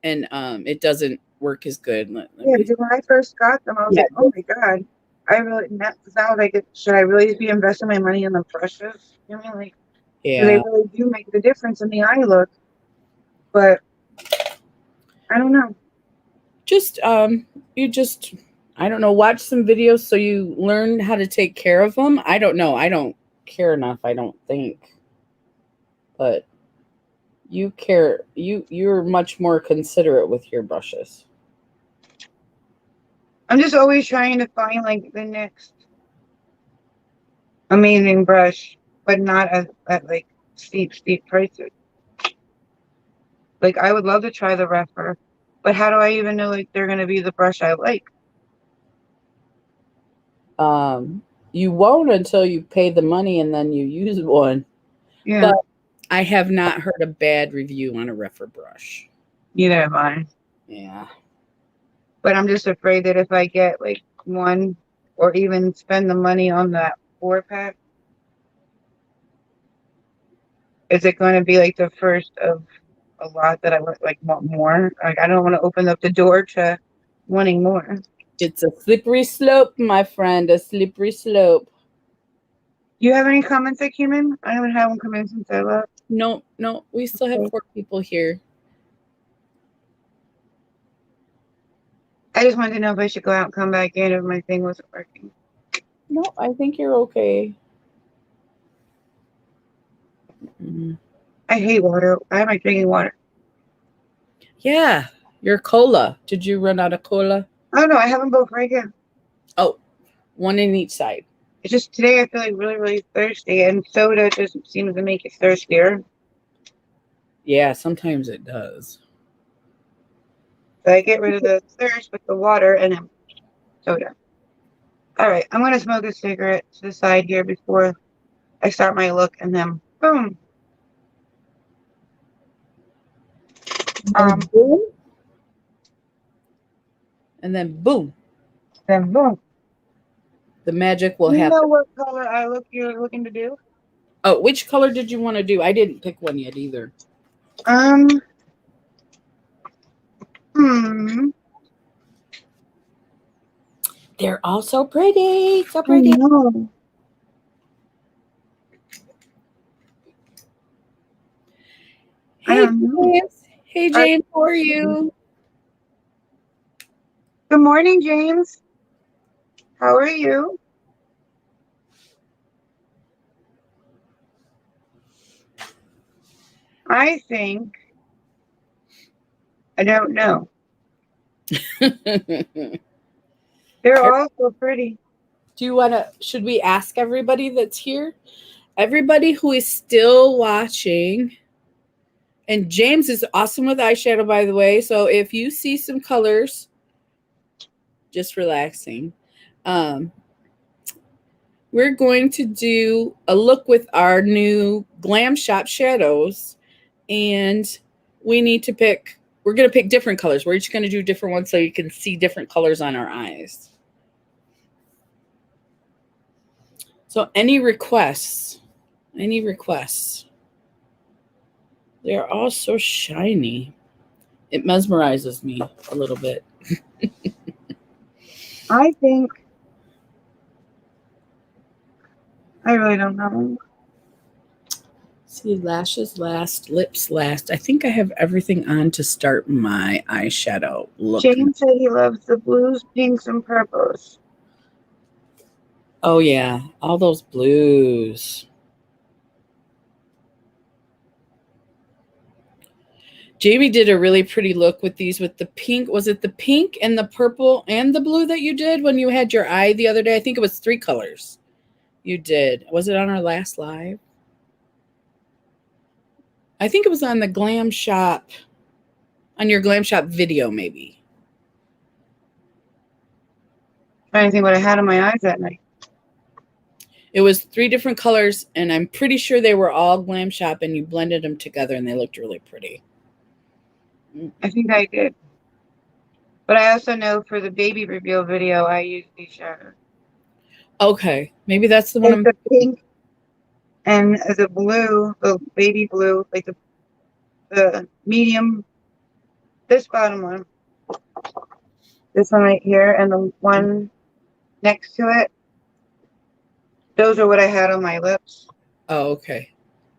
and it doesn't work as good. Yeah, because when I first got them, I was Yeah. like, oh my God. I really, because now I was like, should I really be investing my money in the brushes? You know what I mean? Like, do they Yeah. really do make the difference in the eye look? But I don't know. Just I don't know, watch some videos so you learn how to take care of them. I don't know. I don't care enough, I don't think. But you're much more considerate with your brushes. I'm just always trying to find like the next amazing brush, but not at like steep prices. Like I would love to try the Rephr, but how do I even know like they're gonna be the brush I like? You won't until you pay the money and then you use one. Yeah, But I have not heard a bad review on a Rephr brush. neither have I. Yeah. But I'm just afraid that if I get like one or even spend the money on that 4-pack, is it going to be like the first of a lot that I would like want more? Like I don't want to open up the door to wanting more. It's a slippery slope, my friend, a slippery slope. Do you have any comments that came in? I haven't had one come in since I left. No, we still have 4 people here. I just wanted to know if I should go out and come back in if my thing wasn't working. No, I think you're okay. Mm-hmm. I hate water. I have my drinking water. Yeah, your cola. Did you run out of cola? Oh no, I have them both right here. Oh, one in each side. It's just today I feel like really, really thirsty, and soda just seems to make it thirstier. Yeah, sometimes it does. So I get rid of the thirst with the water and then soda. All right, I'm gonna smoke a cigarette to the side here before I start my look, and then boom. And boom. And then boom. Then boom. The magic will You know happen. what color eye look you're looking to do? Oh, which color did you want to do? I didn't pick one yet either. Um, hmm. They're all so pretty. So I pretty. know. I Hey, don't know. James. Hey, All right. James. How are you? Good morning, James. How are you? I think I don't know. Do They're all so pretty. you want to, should we ask everybody that's here? Everybody who is still watching. And James is awesome with eyeshadow, by the way. So if you see some colors, just relaxing. Um, we're going to do a look with our new Glam Shop shadows. And we need to pick, we're going to pick different colors. We're each going to do different ones so you can see different colors on our eyes. So any requests? Any requests? They're all so shiny. It mesmerizes me a little bit. I think I really don't know. See, lashes last, lips last. I think I have everything on to start my eyeshadow look. James said he loves the blues, pinks, and purples. Oh, yeah. All those blues. Jamie did a really pretty look with these with the pink. Was it the pink and the purple and the blue that you did when you had your eye the other day? I think it was 3 colors you did. Was it on our last live? I think it was on the Glam Shop, on your Glam Shop video, maybe. Trying to think what I had on my eyes that night. It was 3 different colors, and I'm pretty sure they were all Glam Shop, and you blended them together, and they looked really pretty. I think I did. But I also know for the baby reveal video, I used these shadows. Okay, maybe that's the one Like the pink and the blue, the baby blue, like the medium, this bottom one, this one right here, and the one next to it. Those are what I had on my lips. Oh, okay.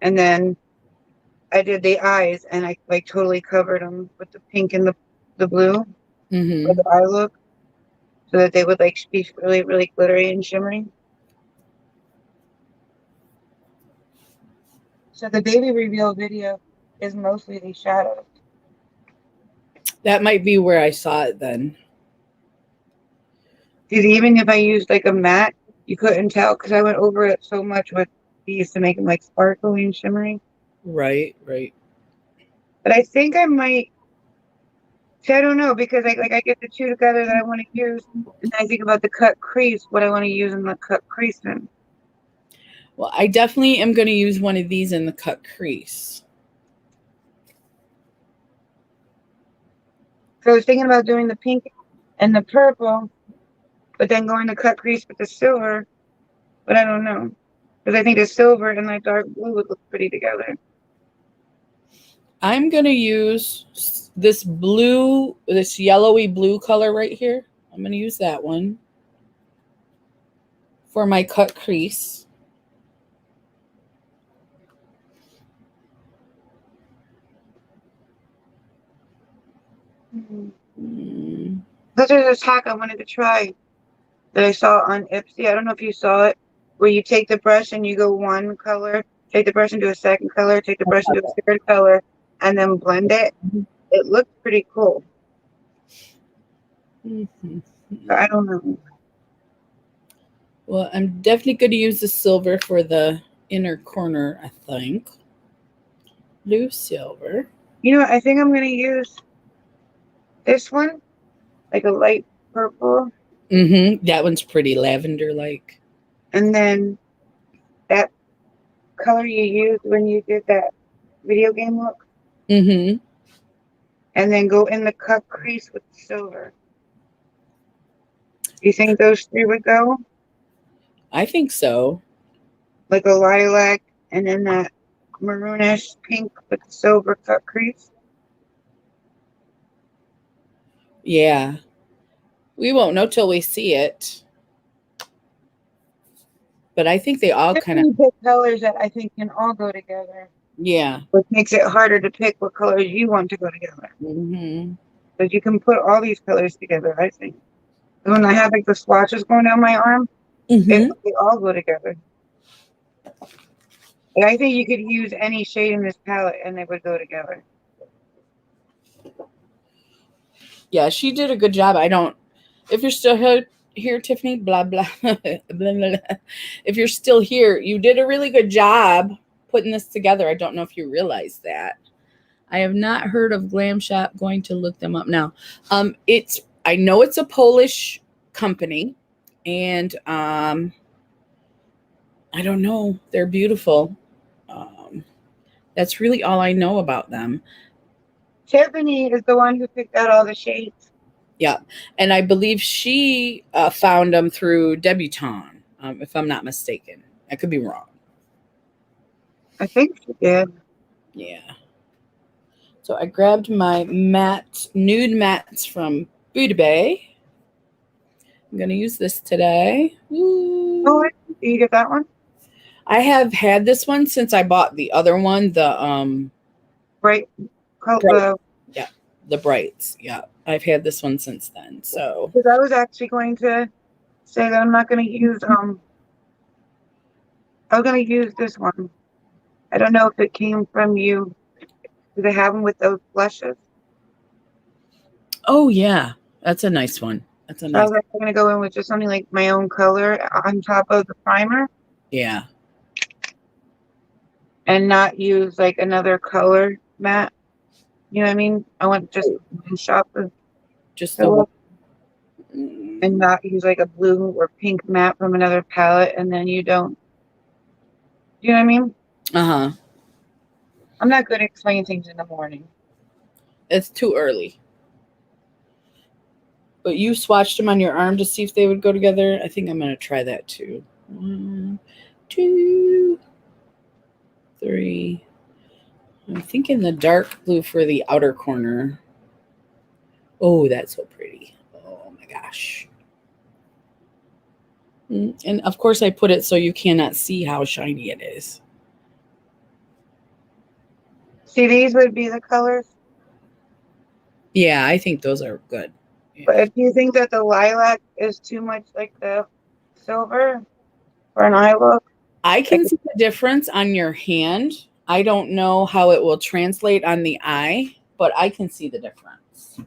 And then I did the eyes, and I like totally covered them with the pink and the blue for the eye look, so that they would like be really, really glittery and shimmery. So the baby reveal video is mostly these shadows. That might be where I saw it then. Because even if I used like a matte, you couldn't tell because I went over it so much with these to make them like sparkly and shimmery. Right, right. But I think I might. See, I don't know because I get the two together that I want to use, and then I think about the cut crease, what I want to use in the cut crease in. Well, I definitely am going to use one of these in the cut crease. So I was thinking about doing the pink and the purple, but then going to cut crease with the silver. But I don't know because I think the silver and the dark blue would look pretty together. I'm going to use this blue, this yellowy blue color right here. I'm going to use that one for my cut crease. This is a hack I wanted to try that I saw on Ipsy. I don't know if you saw it, where you take the brush and you go one color, take the brush into a second color, take the brush into a third color, and then blend it. It looks pretty cool. But I don't know. Well, I'm definitely going to use the silver for the inner corner, I think. Blue silver. You know what? I think I'm going to use this one, like a light purple. Mm-hmm. That one's pretty lavender-like. And then that color you used when you did that video game look. Mm-hmm. And then go in the cut crease with silver. Do you think those three would go? I think so. Like a lilac and then that maroonish pink with the silver cut crease? Yeah. We won't know till we see it. But I think they all kind of, Tiffany picked colors that I think can all go together, yeah. which makes it harder to pick what colors you want to go together. Mm-hmm. But you can put all these colors together, I think. When I have like the swatches going down my arm, Mm-hmm. they all go together. And I think you could use any shade in this palette and they would go together. Yeah, she did a good job. I don't, if you're still here, Tiffany, blah, blah, blah, blah, blah. If you're still here, you did a really good job putting this together. I don't know if you realize that. I have not heard of Glam Shop. Going to look them up now. I know it's a Polish company, and I don't know. They're beautiful. That's really all I know about them. Tiffany is the one who picked out all the shades. Yeah, and I believe she found them through Debutante, if I'm not mistaken. I could be wrong. I think she did. Yeah. So I grabbed my nude mats from Buda Bay. I'm going to use this today. Woo. Oh, did you get that one? I have had this one since I bought the other one, the Bright. bright, yeah, the brights. Yeah, I've had this one since then. So Because I was actually going to say that I'm not going to use I was going to use this one. I don't know if it came from you. Do they have them with those blushes? oh yeah, that's a nice one. That's a So I nice. was actually going to go in with just something like my own color on top of the primer Yeah. and not use like another color matte. You know what I mean? I want just one shot of Just the one. color and not use like a blue or pink matte from another palette and then you don't. You know what I mean? Uh-huh. I'm not good at explaining things in the morning. It's too early. But you swatched them on your arm to see if they would go together. I think I'm going to try that too. 1, 2, 3. I'm thinking the dark blue for the outer corner. Oh, that's so pretty. Oh my gosh. And of course I put it so you cannot see how shiny it is. See, these would be the colors. Yeah, I think those are good. Yeah. But if you think that the lilac is too much like the silver for an eye look, I can see the difference on your hand. I don't know how it will translate on the eye, but I can see the difference.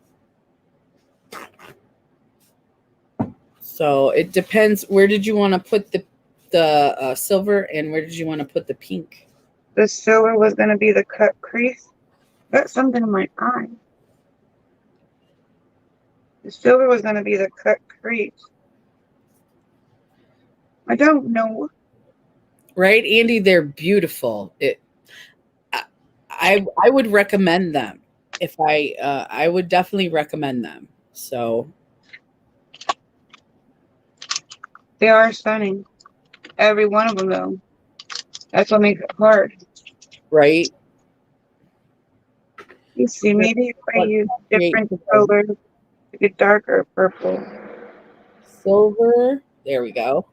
So it depends. Where did you want to put the silver, and where did you want to put the pink? the silver was going to be the cut crease. Got something in my eye. The silver was going to be the cut crease. I don't know. Right, Andy? They're beautiful. I would recommend them. If I would definitely recommend them. So They are stunning. Every one of them, though. That's what makes it hard. right. You see, maybe if I use different colors, like a darker purple. Silver. There we go.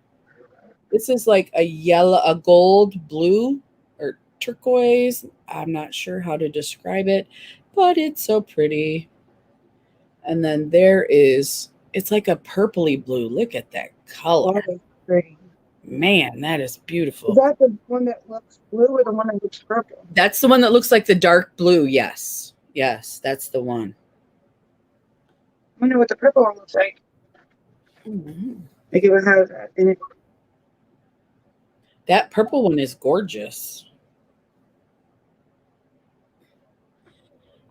This is like a gold blue or turquoise. I'm not sure how to describe it, but it's so pretty. And then it's like a purpley blue. Look at that color. That is pretty. Man, that is beautiful. Is that the one that looks blue or the one that looks purple? That's the one that looks like the dark blue. Yes. Yes, that's the one. I wonder what the purple one looks like. Mm-hmm. Like it has that in it. That purple one is gorgeous.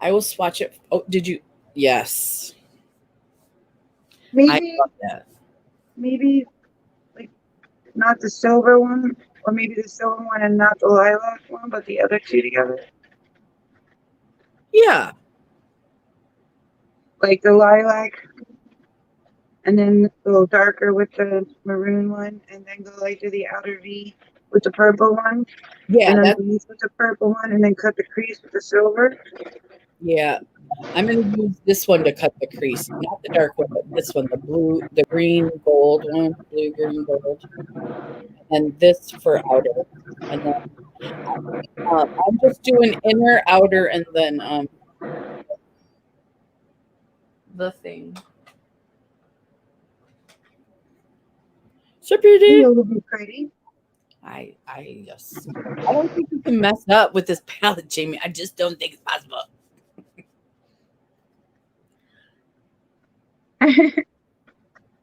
I will swatch it. Oh, did you? Yes. Maybe I love that. maybe like not the silver one, or maybe the silver one and not the lilac one, but the other two together. Yeah. Like the lilac, and then go darker with the maroon one, and then go like to the outer V with the purple one, Yeah, and then that's these with the purple one, and then cut the crease with the silver. yeah. I'm going to use this one to cut the crease, not the dark one, but this one, the blue, the green gold one, blue, green, gold, and this for outer. And then I'm just doing inner, outer, and then the thing. So pretty. It'll be pretty. I just I don't think you can mess up with this palette, Jamie. I just don't think it's possible.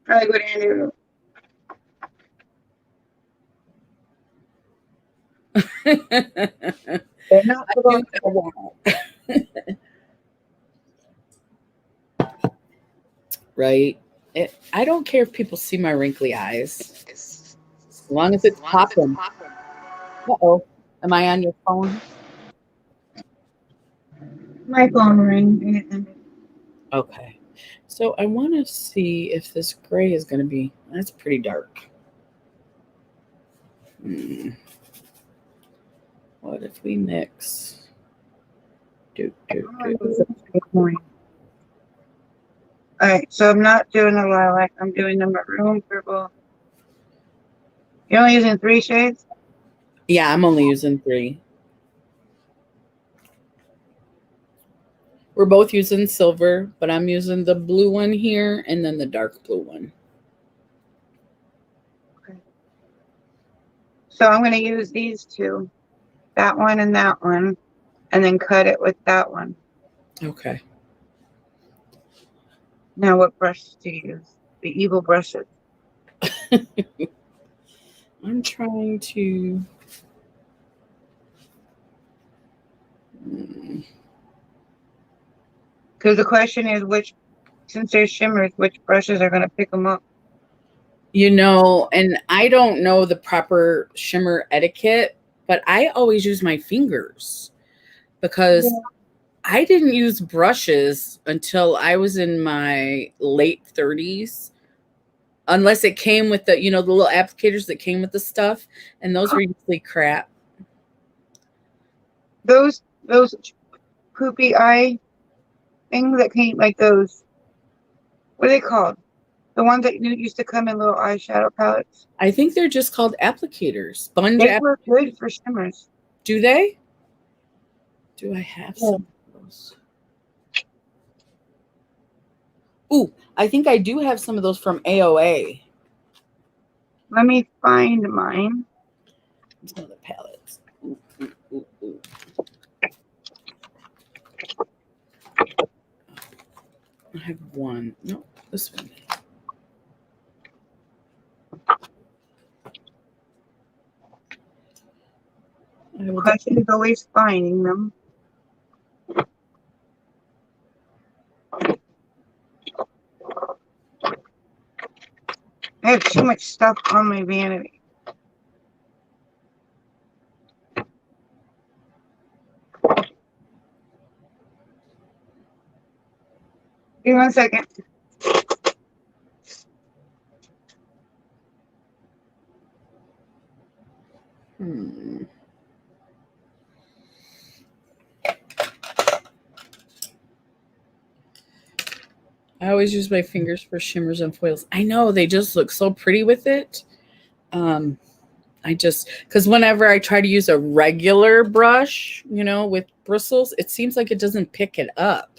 Probably what Andrew. They're not I do forgotten. right? I don't care if people see my wrinkly eyes, as long as it's popping. Uh-oh. Am I on your phone? My phone ring. Okay. So I want to see if this gray is going to be, that's pretty dark. What if we mix? Alright, so I'm not doing the lilac. I'm doing the maroon, purple. You're only using 3 shades? Yeah, I'm only using 3. We're both using silver, but I'm using the blue one here and then the dark blue one. Okay. So I'm going to use these two, that one and that one, and then cut it with that one. Okay. Now what brush to use? The evil brushes. I'm trying to. Because the question is since they're shimmers, which brushes are going to pick them up? And I don't know the proper shimmer etiquette, but I always use my fingers because I didn't use brushes until I was in my late 30s. Unless it came with the little applicators that came with the stuff, and those were usually crap. Those poopy eye things that came, like those, what are they called? The ones that used to come in little eyeshadow palettes. I think they're just called applicators. Sponge They were good for shimmers. Do they? Do I have some of those? Ooh, I think I do have some of those from AOA. Let me find mine. Some of the palettes. Ooh. I have one. No, this one. The question is always finding them. I have too much stuff on my vanity. Give me 1 second. I always use my fingers for shimmers and foils. I know they just look so pretty with it. Because whenever I try to use a regular brush, with bristles, it seems like it doesn't pick it up.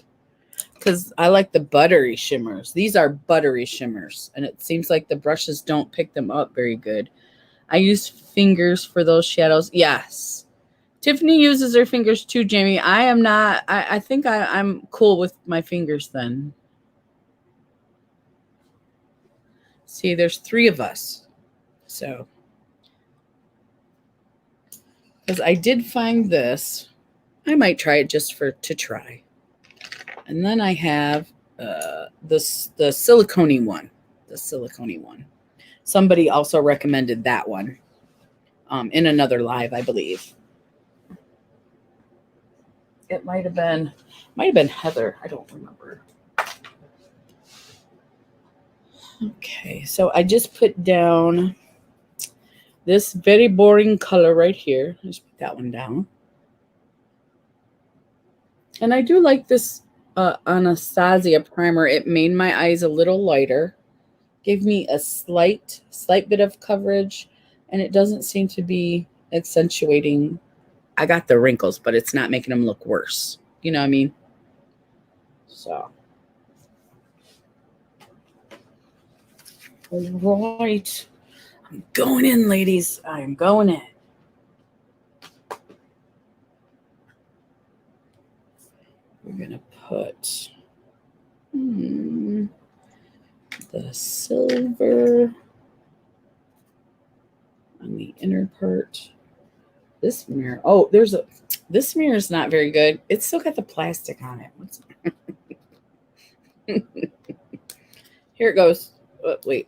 Because I like the buttery shimmers. These are buttery shimmers, and it seems like the brushes don't pick them up very good. I use fingers for those shadows. Yes. Tiffany uses her fingers too, Jamie. I am not. I think I'm cool with my fingers then. See, there's 3 of us. So, because I did find this, I might try it just to try. And then I have the silicone one. The silicone one. Somebody also recommended that one in another live, I believe. It might have been Heather. I don't remember. Okay, so I just put down this very boring color right here. Just put that one down. And I do like this Anastasia primer. It made my eyes a little lighter. Gave me a slight bit of coverage. And it doesn't seem to be accentuating. I got the wrinkles, but it's not making them look worse. You know what I mean? So. All right. I'm going in, ladies. I'm going in. We're going to put the silver on the inner part. This mirror. Oh, this mirror is not very good. It's still got the plastic on it. Here it goes. Wait.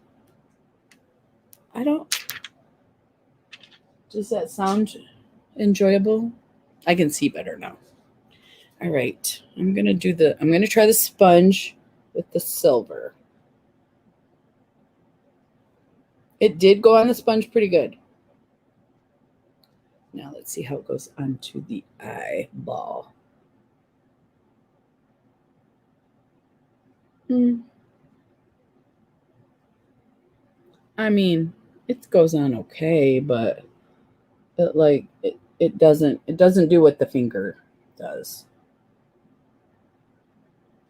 Does that sound enjoyable? I can see better now. All right. I'm going to try the sponge with the silver. It did go on the sponge pretty good. Now let's see how it goes onto the eyeball. I mean, it goes on okay, but it doesn't do what the finger does.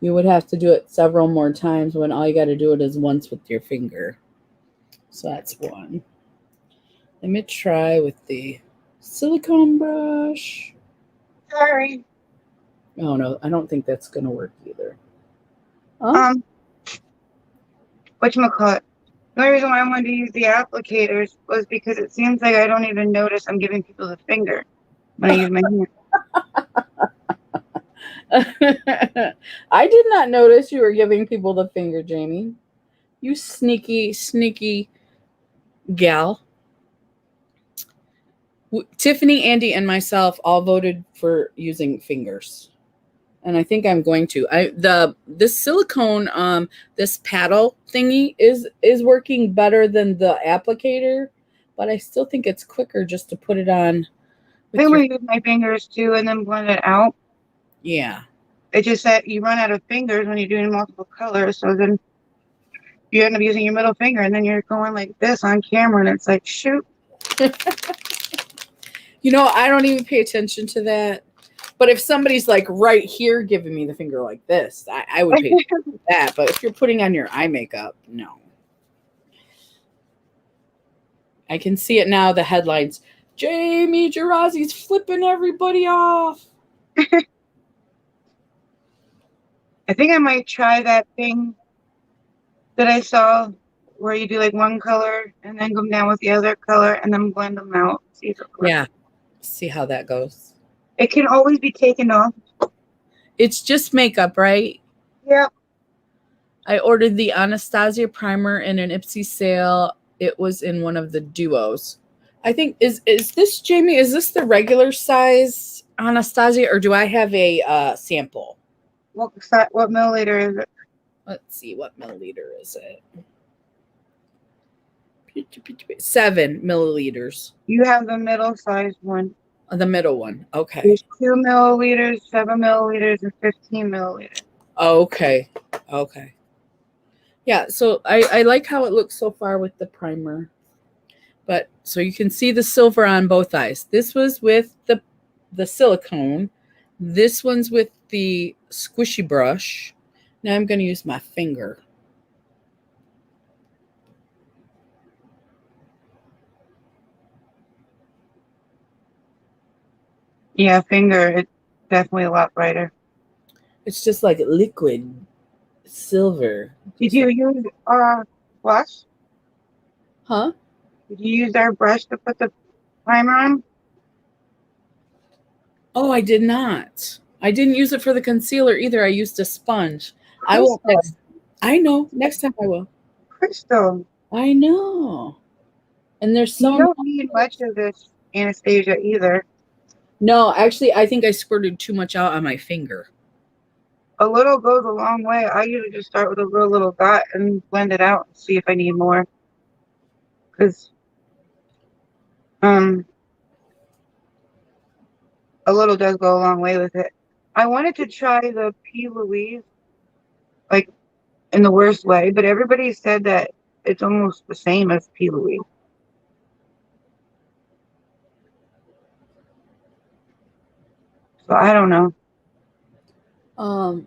You would have to do it several more times when all you got to do it is once with your finger. So that's one. Let me try with the silicone brush. Sorry. Oh no, I don't think that's gonna work either. Whatchamacallit? The only reason why I wanted to use the applicators was because it seems like I don't even notice I'm giving people the finger when I use my hand. I did not notice you were giving people the finger, Jamie. You sneaky gal. Tiffany, Andy, and myself all voted for using fingers. And I think I'm going to. This silicone, this paddle thingy is working better than the applicator, but I still think it's quicker just to put it on. I think we use my fingers too and then blend it out. Yeah. It's just that you run out of fingers when you're doing multiple colors, so then you end up using your middle finger and then you're going like this on camera and it's like, shoot. You know, I don't even pay attention to that. But if somebody's like right here giving me the finger like this, I would pay attention to that. But if you're putting on your eye makeup, no. I can see it now, the headlines. Jamie Gerazi's flipping everybody off. I think I might try that thing that I saw where you do like one color and then go down with the other color and then blend them out. See if it works. Yeah. See how that goes. It can always be taken off. It's just makeup, right? Yep. I ordered the Anastasia primer in an Ipsy sale. It was in one of the duos. I think, is this, Jamie, is this the regular size Anastasia or do I have a sample? What milliliter is it? Let's see, what milliliter is it? 7 milliliters. You have the middle size one. The middle one. Okay. There's 2 milliliters, 7 milliliters, and 15 milliliters. Okay. Okay. Yeah, so I like how it looks so far with the primer. But so you can see the silver on both eyes. This was with the silicone. This one's with the squishy brush. Now I'm going to use my finger. Yeah, finger. It's definitely a lot brighter. It's just like liquid silver. Did you use brush? Huh? Did you use our brush to put the primer on? Oh, I did not. I didn't use it for the concealer either. I used a sponge. I will. I know. Next time I will. Crystal. I know. And there's You so don't need much of this Anastasia either. no, actually, I think I squirted too much out on my finger. A little goes a long way. I usually just start with a real little dot and blend it out and see if I need more. Because um, a little does go a long way with it. I wanted to try the P. Louise, like in the worst way, but everybody said that it's almost the same as P. Louise. So I don't know. Um,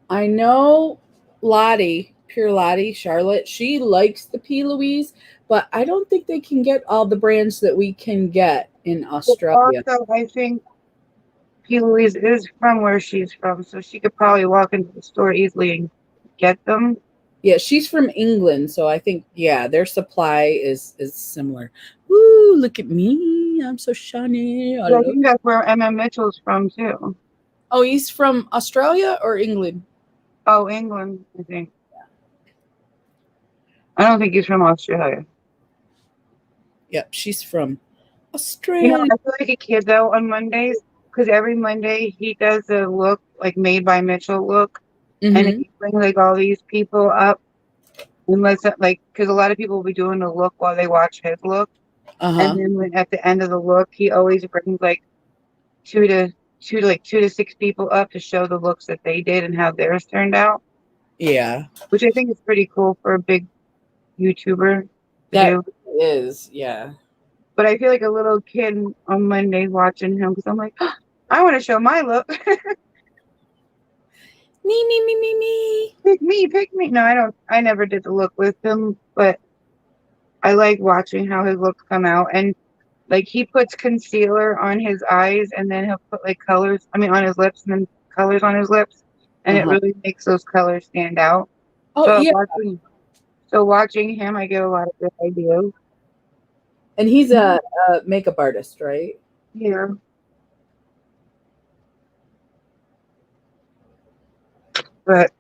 I know Lottie, Pure Lottie, Charlotte, she likes the P. Louise, but I don't think they can get all the brands that we can get in But Australia. also, I think P. Louise is from where she's from, so she could probably walk into the store easily and get them. Yeah, she's from England, so I think yeah, their supply is similar. Ooh, look at me. I'm so shiny. Yeah, I Hello. think that's where M.M. Mitchell's from too. Oh, he's from Australia or England? Oh, England, I think. I don't think he's from Australia. Yep, she's from You know, Australia. I feel like a kid though on Mondays because every Monday he does a look like made by Mitchell look, and Mm-hmm. he brings like all these people up, unless like because a lot of people will be doing the look while they watch his look, and Uh-huh. then when at the end of the look, he always brings like two to two to six people up to show the looks that they did and how theirs turned out, Yeah. which I think is pretty cool for a big YouTuber to That do. is, yeah. But I feel like a little kid on Monday watching him because I'm like, "Oh, I want to show my look. Me, me, me, me, me. Pick me, pick me. No, I don't. I never did the look with him, but I like watching how his looks come out. And like he puts concealer on his eyes and then he'll put like colors, I mean, on his lips and then colors on his lips. And it Uh-huh. really makes those colors stand out. Oh, So yeah. watching him, I get a lot of good ideas. And he's a makeup artist, right? Yeah. But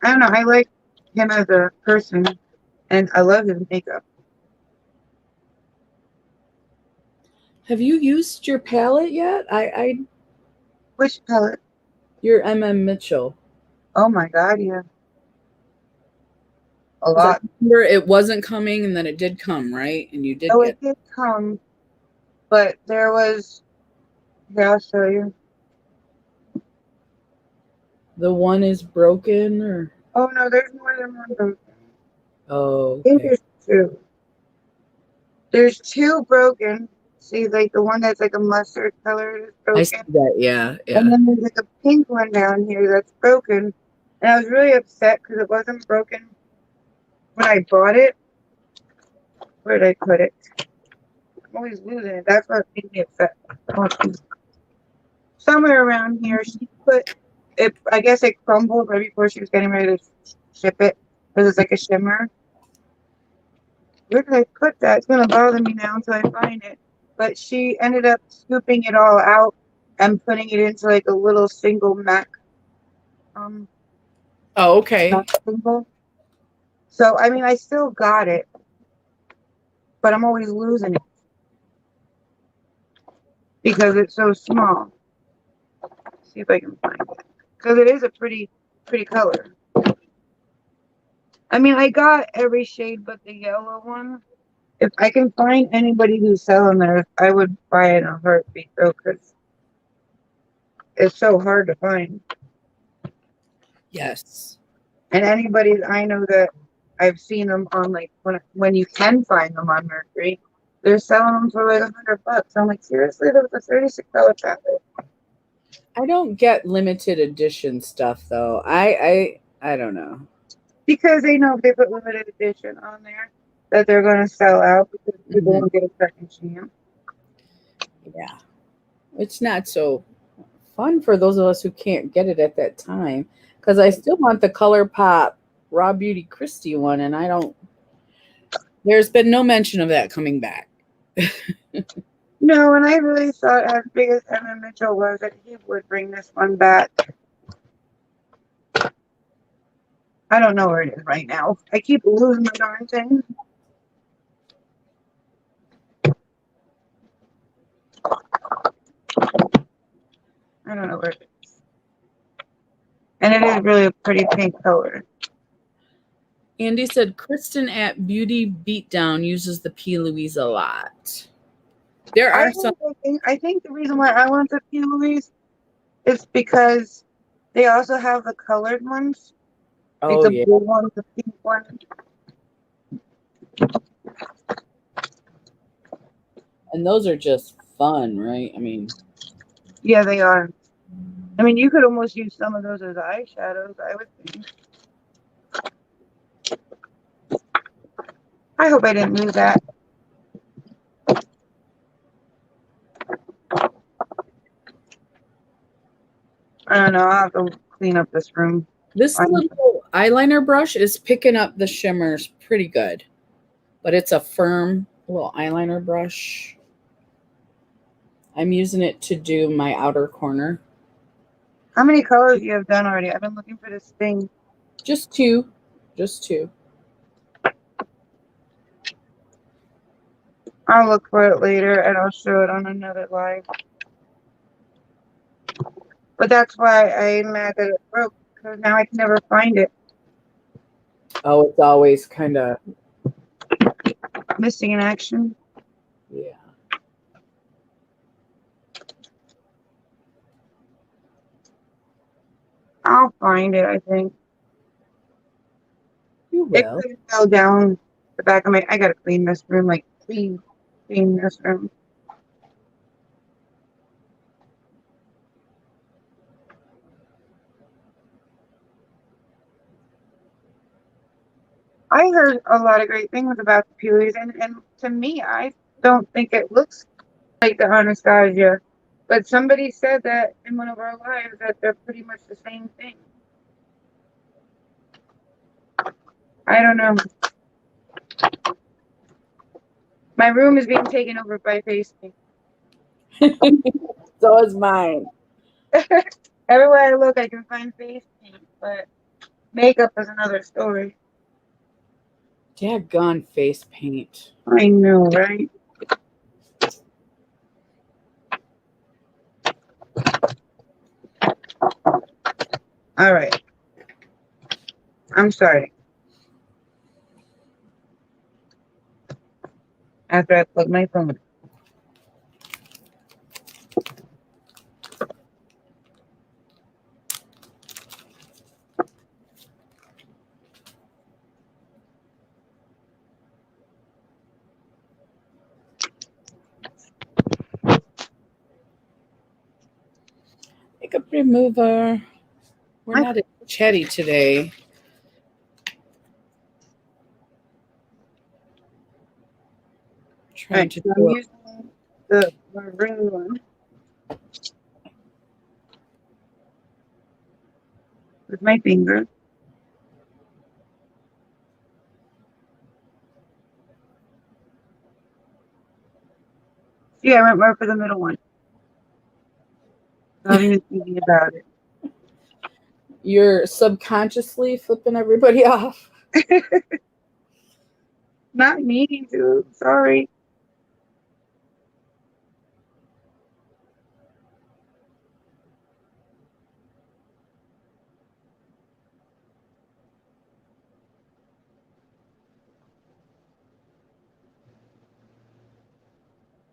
I don't know. I like him as a person and I love his makeup. Have you used your palette yet? Which palette? Your MM Mitchell. Oh my God, yeah. A Because I lot. remember it wasn't coming and then it did come, right? And you did Oh, it get did come, but there was, yeah, I'll show you. the one is broken or Oh no, there's more than one broken. oh I think okay. there's two. There's two broken. See, like the one that's like a mustard color is I see broken. that, yeah, And yeah. then there's like a pink one down here that's broken. And I was really upset because it wasn't broken when I bought it. Where did I put it? I'm always losing it. That's what made me upset. Oh, somewhere around here, she put it, I guess it crumbled right before she was getting ready to ship it because it's like a shimmer. Where did I put that? It's gonna bother me now until I find it. But she ended up scooping it all out and putting it into like a little single um Oh, MAC okay. single. So I mean I still got it, but I'm always losing it because it's so small. Let's see if I can find it. Because it is a pretty color. I mean I got every shade but the yellow one. If I can find anybody who's selling theirs, I would buy it in a heartbeat though, because it's so hard to find. Yes. And anybody I know that I've seen them on like when you can find them on Mercury, they're selling them for like $100. I'm like, seriously, there was a $36 palette. I don't get limited edition stuff though. I don't know. Because they know if they put limited edition on there that they're gonna sell out because people Hmm. won't get a second chance. Yeah. It's not so fun for those of us who can't get it at that time. Because I still want the Color Pop Raw Beauty Christie one, and I don't. There's been no mention of that coming back. No, and I really thought as big as Emma Mitchell was that he would bring this one back. I don't know where it is right now. I keep losing the darn thing. I don't know where it is. And it is really a pretty pink color. Andy said Kristen at Beauty Beatdown uses the P. Louise a lot. There are some. I think the reason why I want the P. Louise is because they also have the colored ones. Like Oh, the yeah. blue ones, the pink ones. And those are just fun, right? I mean, Yeah, they are. I mean, you could almost use some of those as eyeshadows, I would think. I hope I didn't lose that. I don't know. I'll have to clean up this room. this little eyeliner brush is picking up the shimmers pretty good. But it's a firm little eyeliner brush. I'm using it to do my outer corner. How many colors you have done already? I've been looking for this thing. Just two. Just two. I'll look for it later and I'll show it on another live. But that's why I'm mad that it broke, because now I can never find it. Oh, it's always kind of, Missing in action. yeah. I'll find it, I think. You It will. could have fell down the back of my. I gotta clean this room, like clean this room. I heard a lot of great things about the Pewlies, and to me, I don't think it looks like the Anastasia. But somebody said that in one of our lives that they're pretty much the same thing. I don't know. My room is being taken over by face paint. So is mine. Everywhere I look, I can find face paint, but makeup is another story. Daggone face paint. I know, right? All right. I'm sorry. After I plug my phone. Makeup remover. We're not chatty today. Trying to So I'm do it. using the maroon one with my finger. See, I went more for the middle one. Not even thinking about it. You're subconsciously flipping everybody off. Not needing to. Sorry.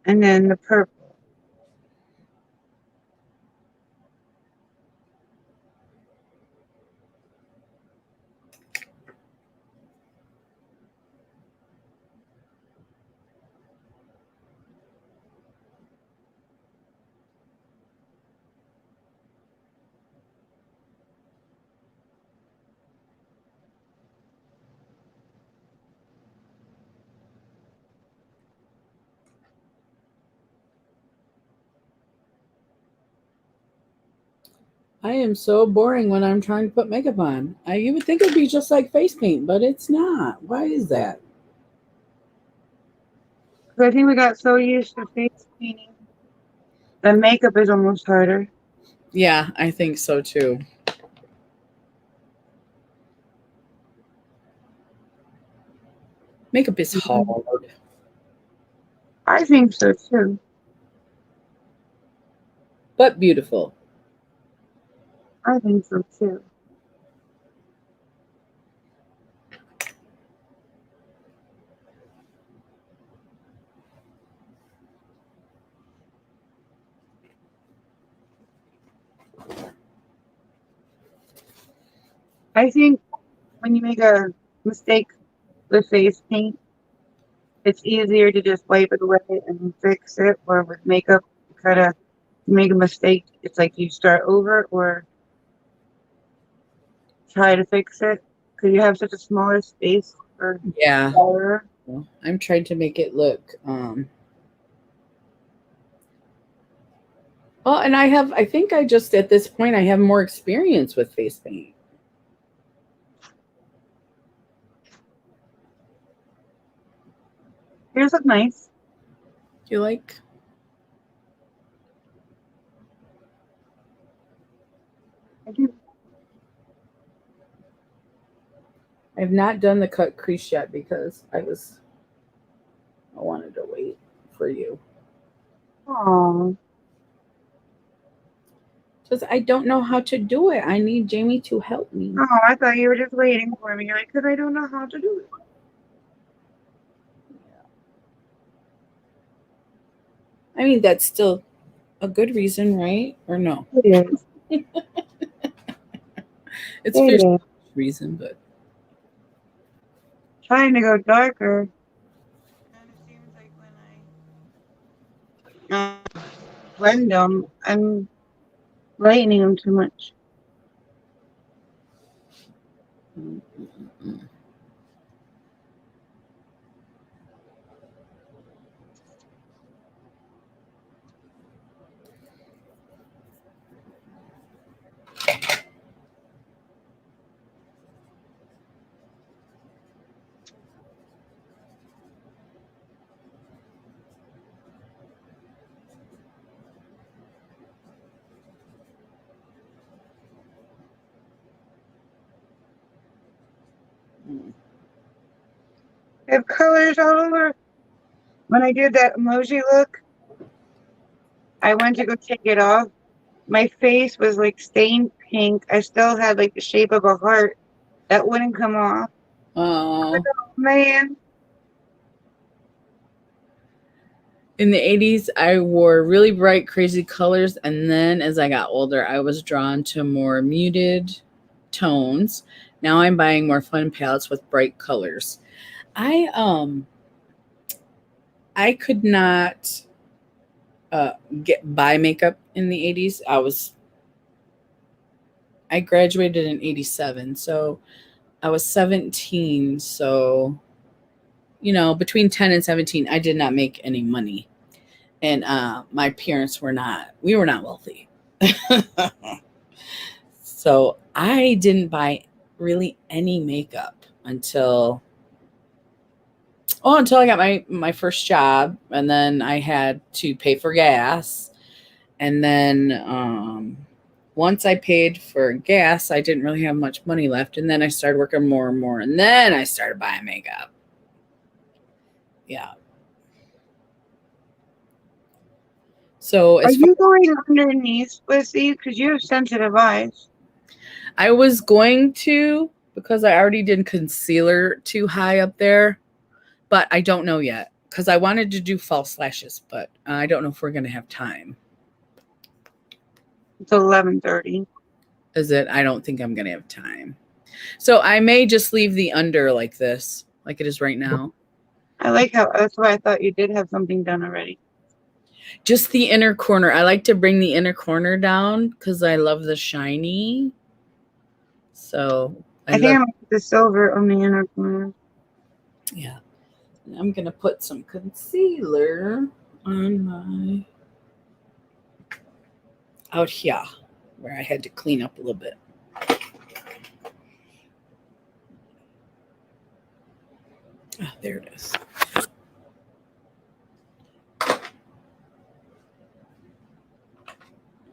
And then the purple. I am so boring when I'm trying to put makeup on. You would think it'd be just like face paint, but it's not. Why is that? I think we got so used to face painting. The makeup is almost harder. Yeah, I think so too. Makeup is hard. I think so too. But beautiful. I think so too. I think when you make a mistake with face paint, it's easier to just wipe it away and fix it. Or with makeup, you kind of make a mistake. It's like you start over or try to fix it because you have such a smaller space for Yeah. color. I'm trying to make it look well, and I think I just at this point I have more experience with face paint. Yours look nice. Do you like? I do. I've not done the cut crease yet because I wanted to wait for you. Oh. Because I don't know how to do it. I need Jamie to help me. Oh, I thought you were just waiting for me. You're like, because I don't know how to do it. I mean, that's still a good reason, right? Or no? It is. It's a fair reason, but Trying to go darker. Kind of seems like when I blend them, I'm lightening them too much. I have colors all over. When I did that emoji look, I went to go take it off. My face was like stained pink. I still had like the shape of a heart that wouldn't come off. oh, Man. in the 80s, I wore really bright, crazy colors. And then as I got older, I was drawn to more muted tones. Now I'm buying more fun palettes with bright colors. I could not buy makeup in the 80s. I graduated in 87, so I was 17. So, between 10 and 17, I did not make any money. And my parents we were not wealthy. So I didn't buy really any makeup until I got my first job. And then I had to pay for gas. And then once I paid for gas, I didn't really have much money left. And then I started working more and more. And then I started buying makeup. Yeah. So Are you going underneath with these? Because you have sensitive eyes. I was going to, because I already did concealer too high up there, but I don't know yet because I wanted to do false lashes, but I don't know if we're going to have time. It's 11:30. Is it? I don't think I'm going to have time. So I may just leave the under like this, like it is right now. I like how, that's why I thought you did have something done already. Just the inner corner. I like to bring the inner corner down because I love the shiny. So I think I'm going to put the silver on the inner corner. Yeah. And I'm going to put some concealer on my out here where I had to clean up a little bit. Oh, there it is.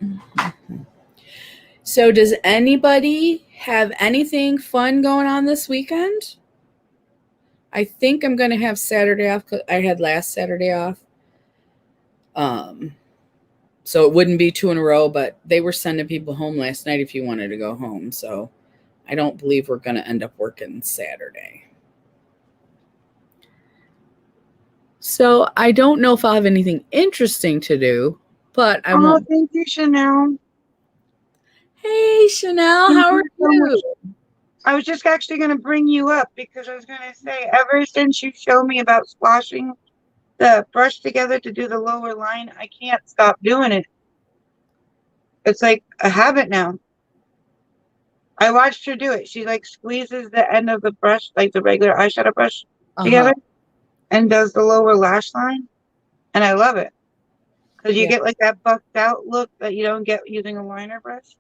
Mm-hmm. So does anybody have anything fun going on this weekend? I think I'm going to have Saturday off. 'Cause I had last Saturday off. So it wouldn't be 2 in a row, but they were sending people home last night if you wanted to go home. So I don't believe we're going to end up working Saturday. So I don't know if I'll have anything interesting to do, but I won't. Thank you, Chanel. Hey, Chanel, Thank how are so you? much. I was just actually going to bring you up because I was going to say, ever since you showed me about splashing the brush together to do the lower line, I can't stop doing it. It's like a habit now. I watched her do it. She like squeezes the end of the brush, like the regular eyeshadow brush together and does the lower lash line. And I love it because you Yeah. get like that buffed out look that you don't get using a liner brush.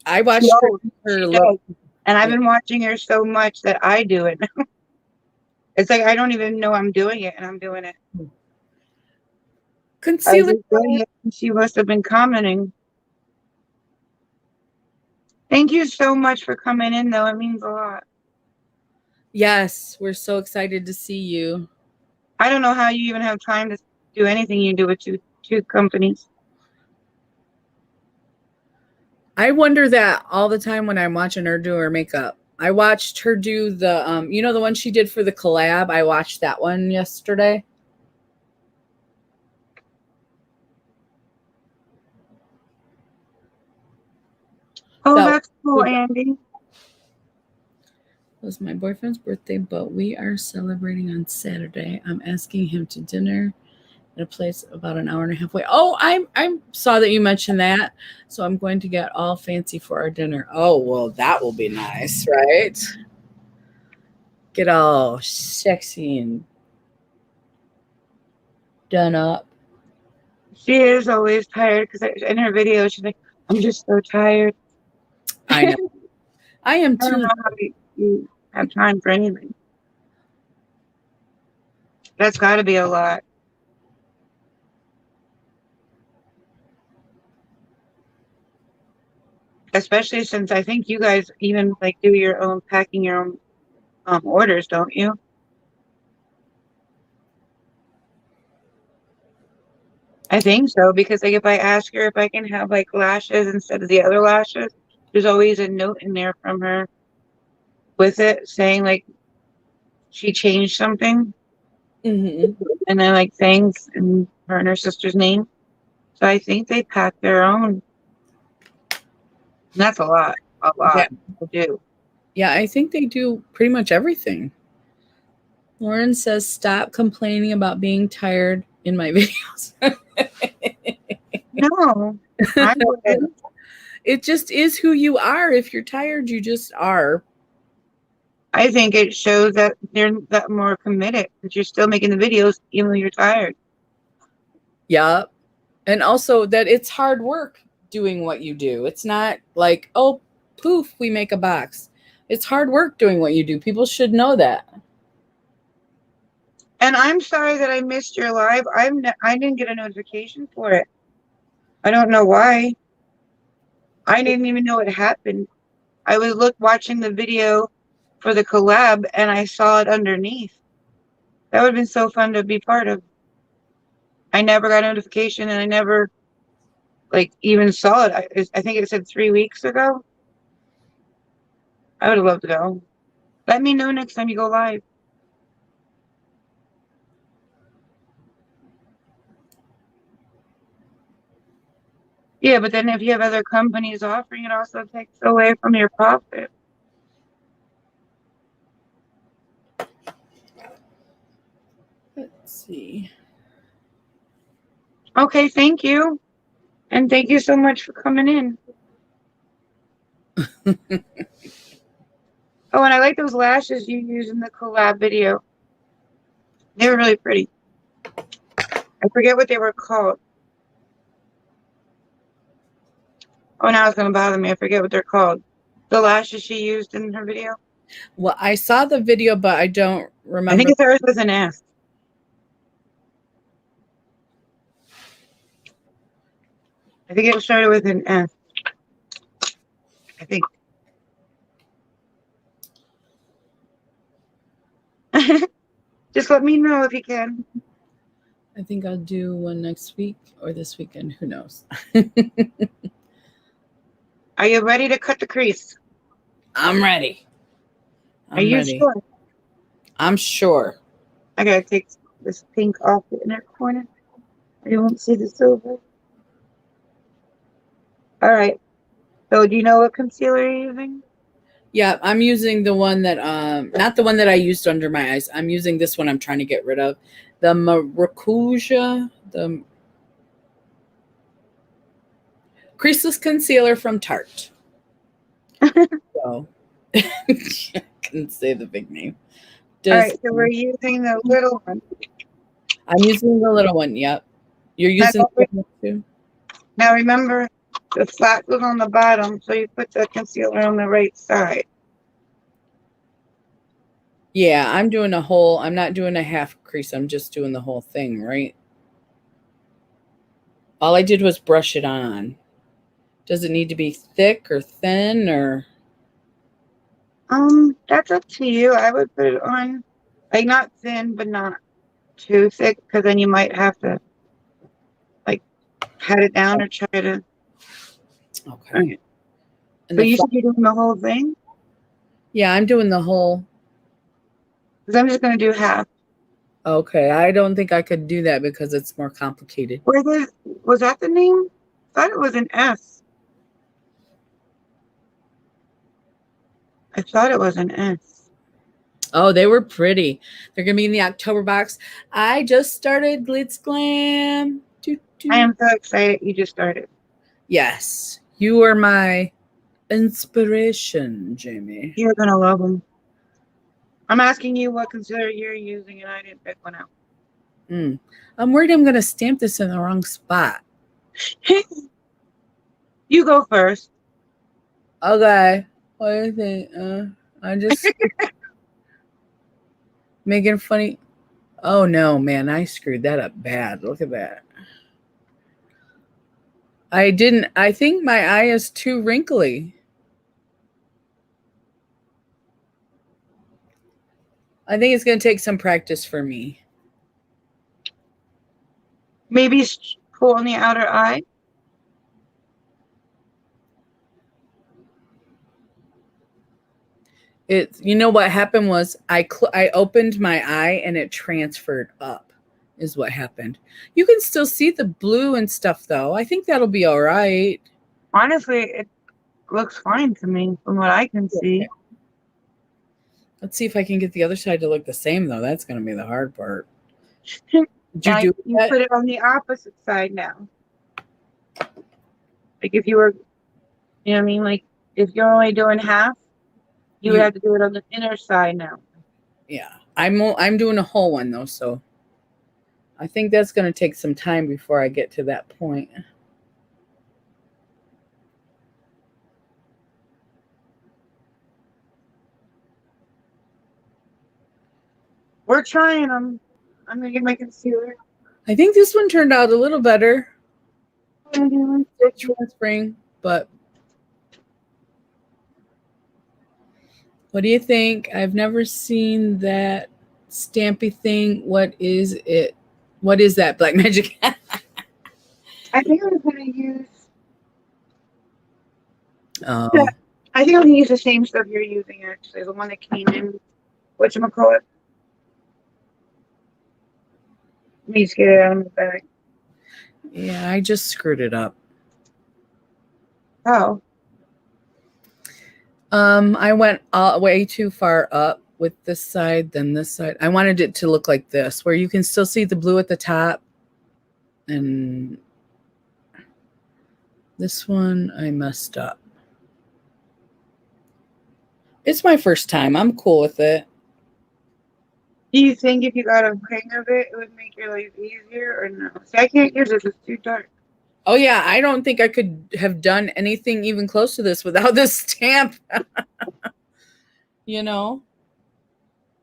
I watched her look. Does. And I've been watching her so much that I do it. It's like I don't even know I'm doing it and I'm doing it. I was Concealer. just doing it and she must have been commenting. Thank you so much for coming in though. It means a lot. Yes, we're so excited to see you. I don't know how you even have time to do anything you do with two companies. I wonder that all the time when I'm watching her do her makeup. I watched her do the the one she did for the collab. I watched that one yesterday. Oh, that's cool, Andy. It was my boyfriend's birthday, but we are celebrating on Saturday. I'm asking him to dinner at a place about an hour and a half away. Oh, I saw that you mentioned that. So I'm going to get all fancy for our dinner. Oh, well, that will be nice, right? Get all sexy and done up. She is always tired because in her video she's like, "I'm just so tired." I know. I am I don't too. know how you have time for anything. That's got to be a lot. Especially since I think you guys even like do your own packing your own orders, don't you? I think so because like if I ask her if I can have like lashes instead of the other lashes, there's always a note in there from her with it saying like she changed something and then like thanks and her and her sister's name. So I think they pack their own. And that's a lot Yeah. to do. Yeah, I think they do pretty much everything. Lauren says, stop complaining about being tired in my videos. No, I wouldn't. It just is who you are. If you're tired, you just are. I think it shows that they're that more committed because you're still making the videos even though you're tired. Yeah. And also that it's hard work doing what you do. It's not like, oh, poof, we make a box. It's hard work doing what you do. People should know that. And I'm sorry that I missed your live. I didn't get a notification for it. I don't know why. I didn't even know it happened. I was watching the video for the collab and I saw it underneath. That would have been so fun to be part of. I never got a notification and I never like even saw it. I think it said 3 weeks ago. I would have loved to go. Let me know next time you go live. Yeah, but then if you have other companies offering, it also takes away from your profit. Let's see. Okay, thank you. And thank you so much for coming in. Oh, and I like those lashes you used in the collab video. They were really pretty. I forget what they were called. Oh, now it's going to bother me. I forget what they're called. The lashes she used in her video. Well, I saw the video, but I don't remember. I think it starts with an S. I think it started with an S. I think. Just let me know if you can. I think I'll do one next week or this weekend. Who knows? Are you ready to cut the crease? I'm ready. Are I'm you ready. sure? I'm sure. I gotta take this pink off the inner corner. You won't see the silver. All right. So do you know what concealer you're using? Yeah, I'm using the one that not the one that I used under my eyes. I'm using this one I'm trying to get rid of. The Maracuja, the creaseless concealer from Tarte. So I couldn't say the big name. All right, so we're using the little one. I'm using the little one. Yep. You're using the little one too? Now remember, the flat goes on the bottom, so you put the concealer on the right side. Yeah, I'm doing a whole, I'm not doing a half crease. I'm just doing the whole thing, right? All I did was brush it on. Does it need to be thick or thin or? That's up to you. I would put it on, like not thin, but not too thick, because then you might have to like pat it down or try to. Okay. Right. And So you should be doing the whole thing? Yeah, I'm doing the whole. Because I'm just going to do half. Okay, I don't think I could do that because it's more complicated. Was that the name? I thought it was an S. I thought it was an S. Oh, they were pretty. They're going to be in the October box. I just started Glitz Glam. I am so excited you just started. Yes, you are my inspiration, Jamie. You're going to love them. I'm asking you what concealer you're using, and I didn't pick one out. I'm worried I'm going to stamp this in the wrong spot. You go first. Okay. What do you think? I'm just making funny. Oh, no, man. I screwed that up bad. Look at that. I think my eye is too wrinkly. I think it's going to take some practice for me. Maybe pull on the outer eye. You know what happened was I opened my eye and it transferred up is what happened. You can still see the blue and stuff though. I think that'll be all right. Honestly, it looks fine to me from what I can see. Let's see if I can get the other side to look the same though. That's going to be the hard part. Did you put it on the opposite side now? Like if you were, you know what I mean? Like if you're only doing half, you would have to do it on the inner side now. Yeah, I'm doing a whole one though, so I think that's going to take some time before I get to that point. We're trying them. I'm gonna get my concealer. I think this one turned out a little better. Still transferring, but what do you think? I've never seen that stampy thing. What is it? What is that, Black Magic? I think I'm gonna use. Oh. I think I'm gonna use the same stuff you're using actually. The one that came in. Whatchamacallit? Let me just get it out of the bag. Yeah, I just screwed it up. Oh. I went way too far up with this side than this side. I wanted it to look like this, where you can still see the blue at the top. And this one, I messed up. It's my first time. I'm cool with it. Do you think if you got a hang of it, it would make your life easier or no? See, I can't use this. It's too dark. Oh, yeah. I don't think I could have done anything even close to this without this stamp. You know?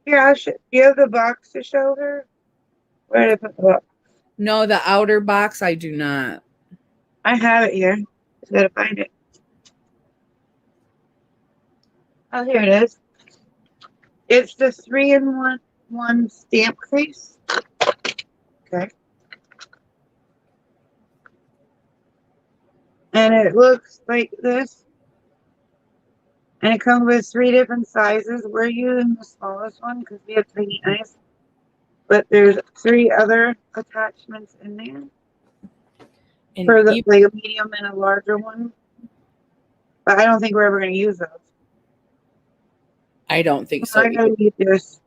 Here, do you have the box to show her? Where did I put the box? No, the outer box, I do not. I have it here. Just gotta find it. Oh, here it is. It's the 3-in-1. one stamp crease. Okay. And it looks like this. And it comes with 3 different sizes. We're using the smallest one because we have tiny eyes. But there's 3 other attachments in there And for the like a medium and a larger one. But I don't think we're ever going to use those. I don't think so I'm going to need this.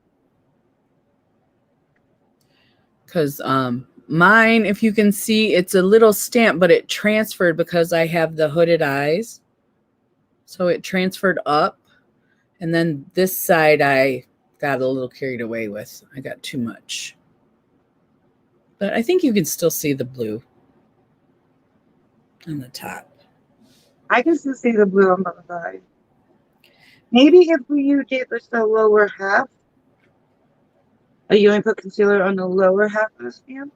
because mine, if you can see, it's a little stamp, but it transferred because I have the hooded eyes. So it transferred up, and then this side I got a little carried away with. I got too much. But I think you can still see the blue on the top. I can still see the blue on both sides. Maybe if you did just the lower half, you only put concealer on the lower half of the stamp.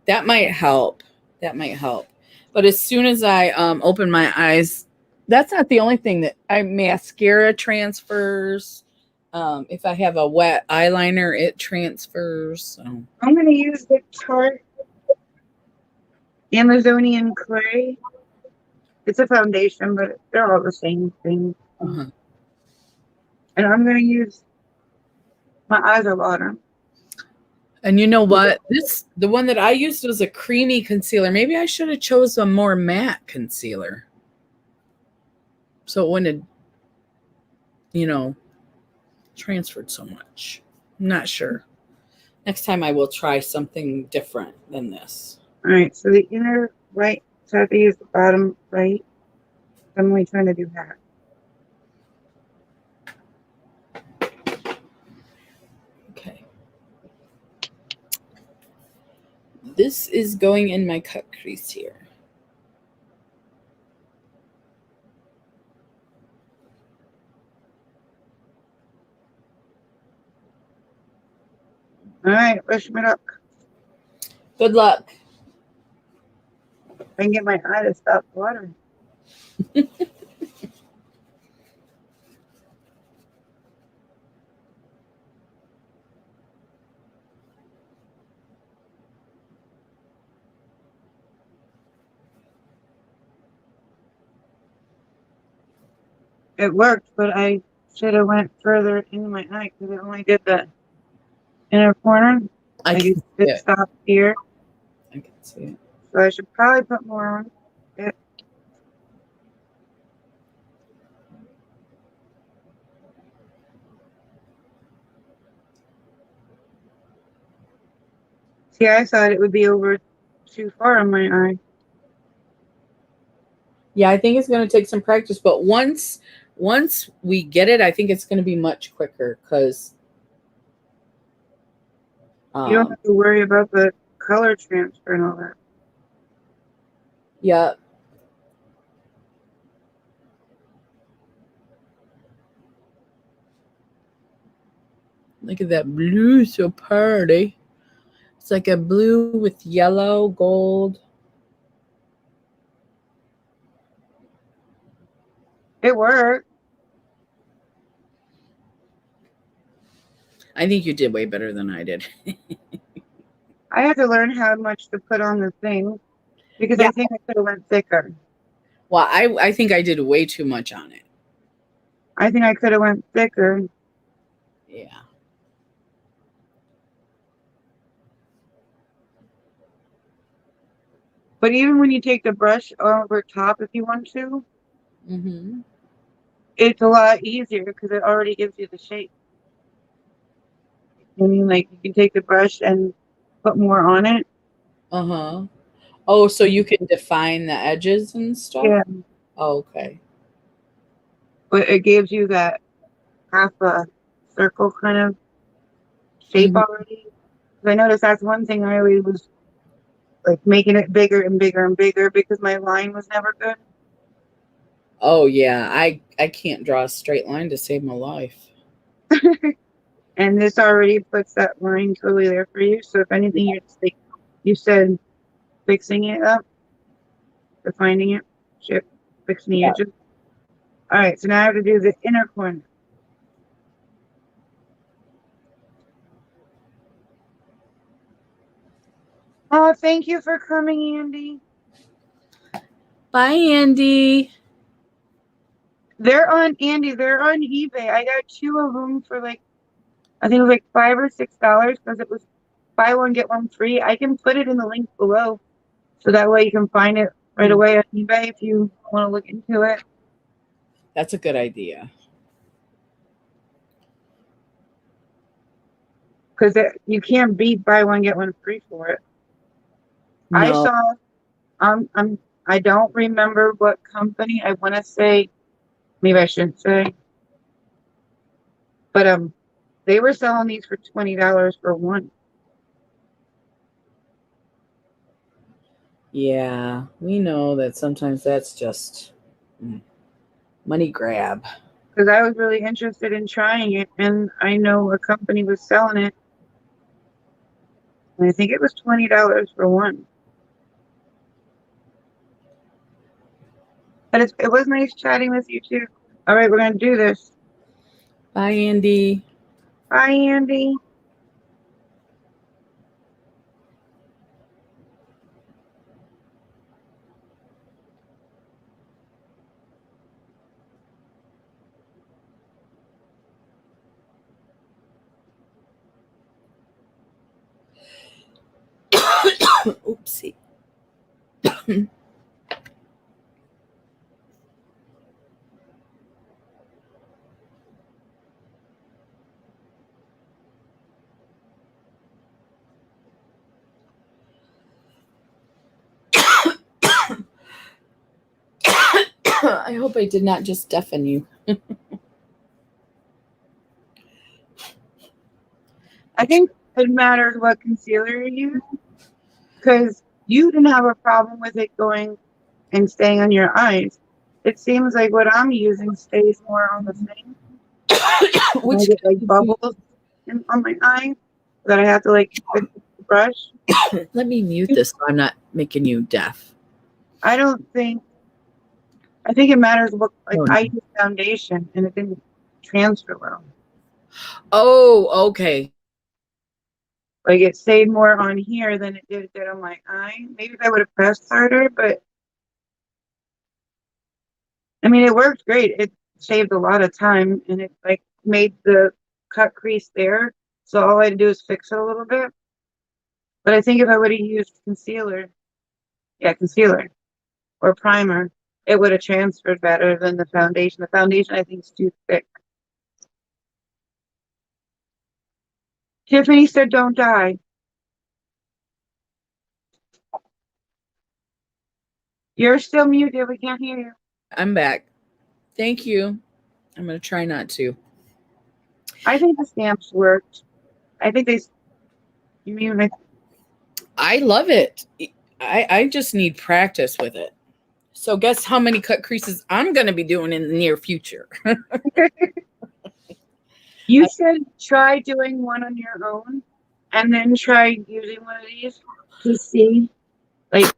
That might help. That might help. But as soon as I open my eyes, that's not the only thing that mascara transfers. If I have a wet eyeliner, it transfers. So. I'm going to use the Tarte Amazonian Clay. It's a foundation, but they're all the same thing. Uh-huh. And I'm going to use my eyes are water. And you know what? The one that I used was a creamy concealer. Maybe I should have chose a more matte concealer. So it wouldn't have, transferred so much. I'm not sure. Next time I will try something different than this. All right, so the inner right, so I have to use the bottom right. I'm only trying to do that. Okay. This is going in my cut crease here. All right, wish me luck. Good luck. I can get my eye to stop watering. It worked, but I should have went further into my eye because it only did the inner corner. I can see it it. stopped here. I can see it. So I should probably put more on it. See, I thought it would be over too far on my eye. Yeah, I think it's going to take some practice, but once we get it, I think it's going to be much quicker because You don't have to worry about the color transfer and all that. Yeah. Look at that blue, so pretty. It's like a blue with yellow, gold. It worked. I think you did way better than I did. I had to learn how much to put on the thing because Yeah. I think I could have went thicker. Well, I think I did way too much on it. I think I could have went thicker. Yeah. But even when you take the brush over top, if you want to, it's a lot easier because it already gives you the shape. I mean, like you can take the brush and put more on it. Oh, so you can define the edges and stuff? Yeah. Oh, okay. But it gives you that half a circle kind of shape already. I noticed that's one thing I always was like making it bigger and bigger and bigger because my line was never good. Oh yeah, I can't draw a straight line to save my life. And this already puts that line totally there for you. So if anything, you're just like you said, fixing it up, defining it, fixing the edges. All right, so now I have to do the inner corner. Oh, thank you for coming, Andy. Bye, Andy. They're on eBay. I got two of them for like, I think it was like $5 or $6 because it was buy one, get one free. I can put it in the link below. So that way you can find it right away on eBay if you want to look into it. That's a good idea. Because you can't beat buy one, get one free for it. No. I saw, I don't remember what company. I want to say, maybe I shouldn't say, but they were selling these for $20 for one. Yeah, we know that sometimes that's just money grab. Because I was really interested in trying it, and I know a company was selling it. And I think it was $20 for one. But it was nice chatting with you too. All right, we're gonna do this. Bye, Andy. Bye, Andy. Oopsie. I hope I did not just deafen you. I think it matters what concealer you use because you didn't have a problem with it going and staying on your eyes. It seems like what I'm using stays more on the thing. I get like bubbles on my eye that I have to like fix with the brush. Let me mute this so I'm not making you deaf. I don't think. I think it matters what like Oh, I no. use foundation and it didn't transfer well. Oh, okay. Like it stayed more on here than it did on my eye. Maybe if I would have pressed harder, but I mean it worked great. It saved a lot of time and it like made the cut crease there. So all I had to do is fix it a little bit. But I think if I would have used concealer or primer, it would have transferred better than the foundation. The foundation I think is too thick. Tiffany said don't die. You're still muted. We can't hear you. I'm back. Thank you. I'm going to try not to. I think the stamps worked. I think you mean like, I love it. I just need practice with it. So guess how many cut creases I'm going to be doing in the near future. you should try doing one on your own and then try using one of these to see like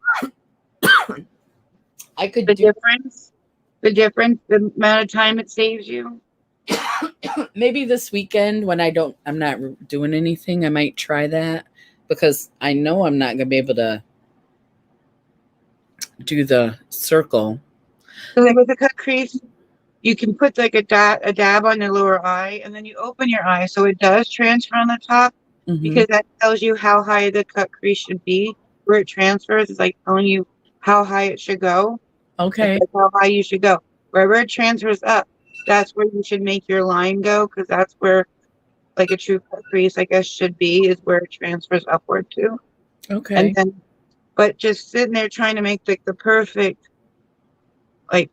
I could the do difference, the amount of time it saves you. maybe this weekend when I'm not doing anything, I might try that because I know I'm not going to be able to do the circle. So like with the cut crease, you can put like a dab on your lower eye, and then you open your eye so it does transfer on the top because that tells you how high the cut crease should be. Where it transfers is like telling you how high it should go. Okay. Like how high you should go. Wherever it transfers up, that's where you should make your line go because that's where like a true cut crease, I guess, should be is where it transfers upward to. Okay. And then, but just sitting there trying to make like the perfect, like,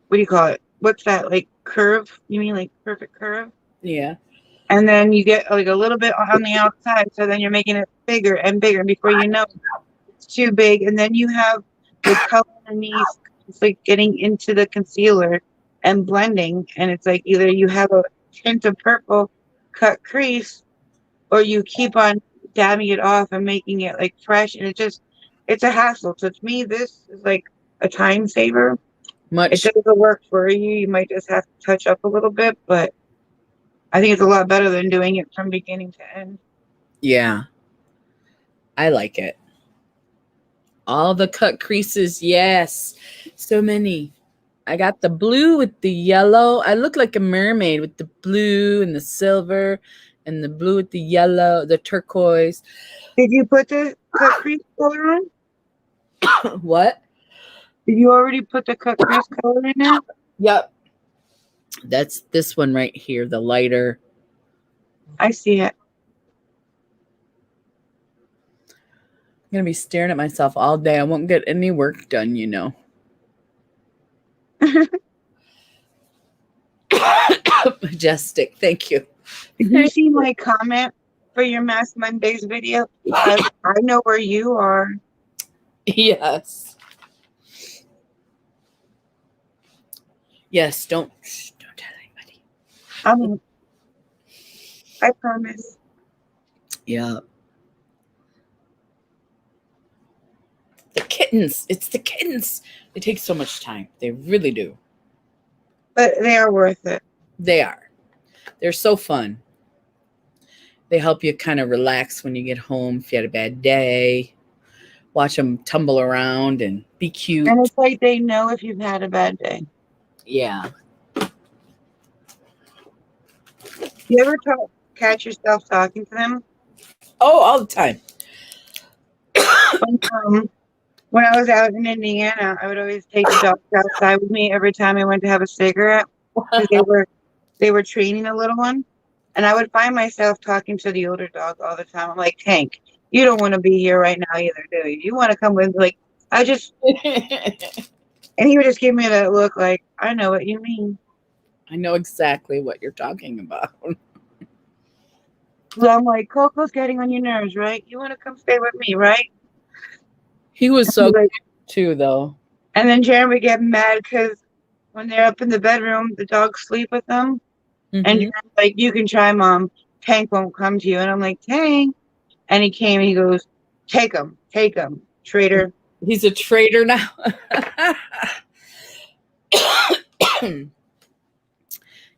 what do you call it? What's that? Like curve? You mean like perfect curve? Yeah. And then you get like a little bit on the outside. So then you're making it bigger and bigger. And before you know it, it's too big. And then you have the color underneath. It's like getting into the concealer and blending. And it's like either you have a tint of purple cut crease or you keep on dabbing it off and making it like fresh. And it's a hassle. So to me, this is like a time saver. It Much. doesn't work for you. You might just have to touch up a little bit, but I think it's a lot better than doing it from beginning to end. Yeah. I like it. All the cut creases, yes. So many. I got the blue with the yellow. I look like a mermaid with the blue and the silver and the blue with the yellow, the turquoise. Did you put the cut crease color on? What? Did you already put the cut crease color in there? Yep. That's this one right here, the lighter. I see it. I'm going to be staring at myself all day. I won't get any work done, you know. Majestic. Thank you. Did you see my comment for your Mask Mondays video? I know where you are. Yes. Yes, don't tell anybody. I promise. Yeah. The kittens. It's the kittens. They take so much time. They really do. But they are worth it. They are. They're so fun. They help you kind of relax when you get home if you had a bad day. Watch them tumble around and be cute. And it's like they know if you've had a bad day. Yeah. You ever catch yourself talking to them? Oh, all the time. When I was out in Indiana, I would always take the dogs outside with me every time I went to have a cigarette because they were training a little one, and I would find myself talking to the older dog all the time. I'm like, Tank, you don't want to be here right now either, do you? You want to come with? Like, and he would just give me that look, like, I know what you mean. I know exactly what you're talking about. So I'm like, Coco's getting on your nerves, right? You want to come stay with me, right? He was so cute too, though. And then Jeremy would get mad because when they're up in the bedroom, the dogs sleep with them. Mm-hmm. And Jeremy's like, you can try, Mom. Tank won't come to you. And I'm like, Tank. And he came and he goes, take him, traitor. He's a traitor now.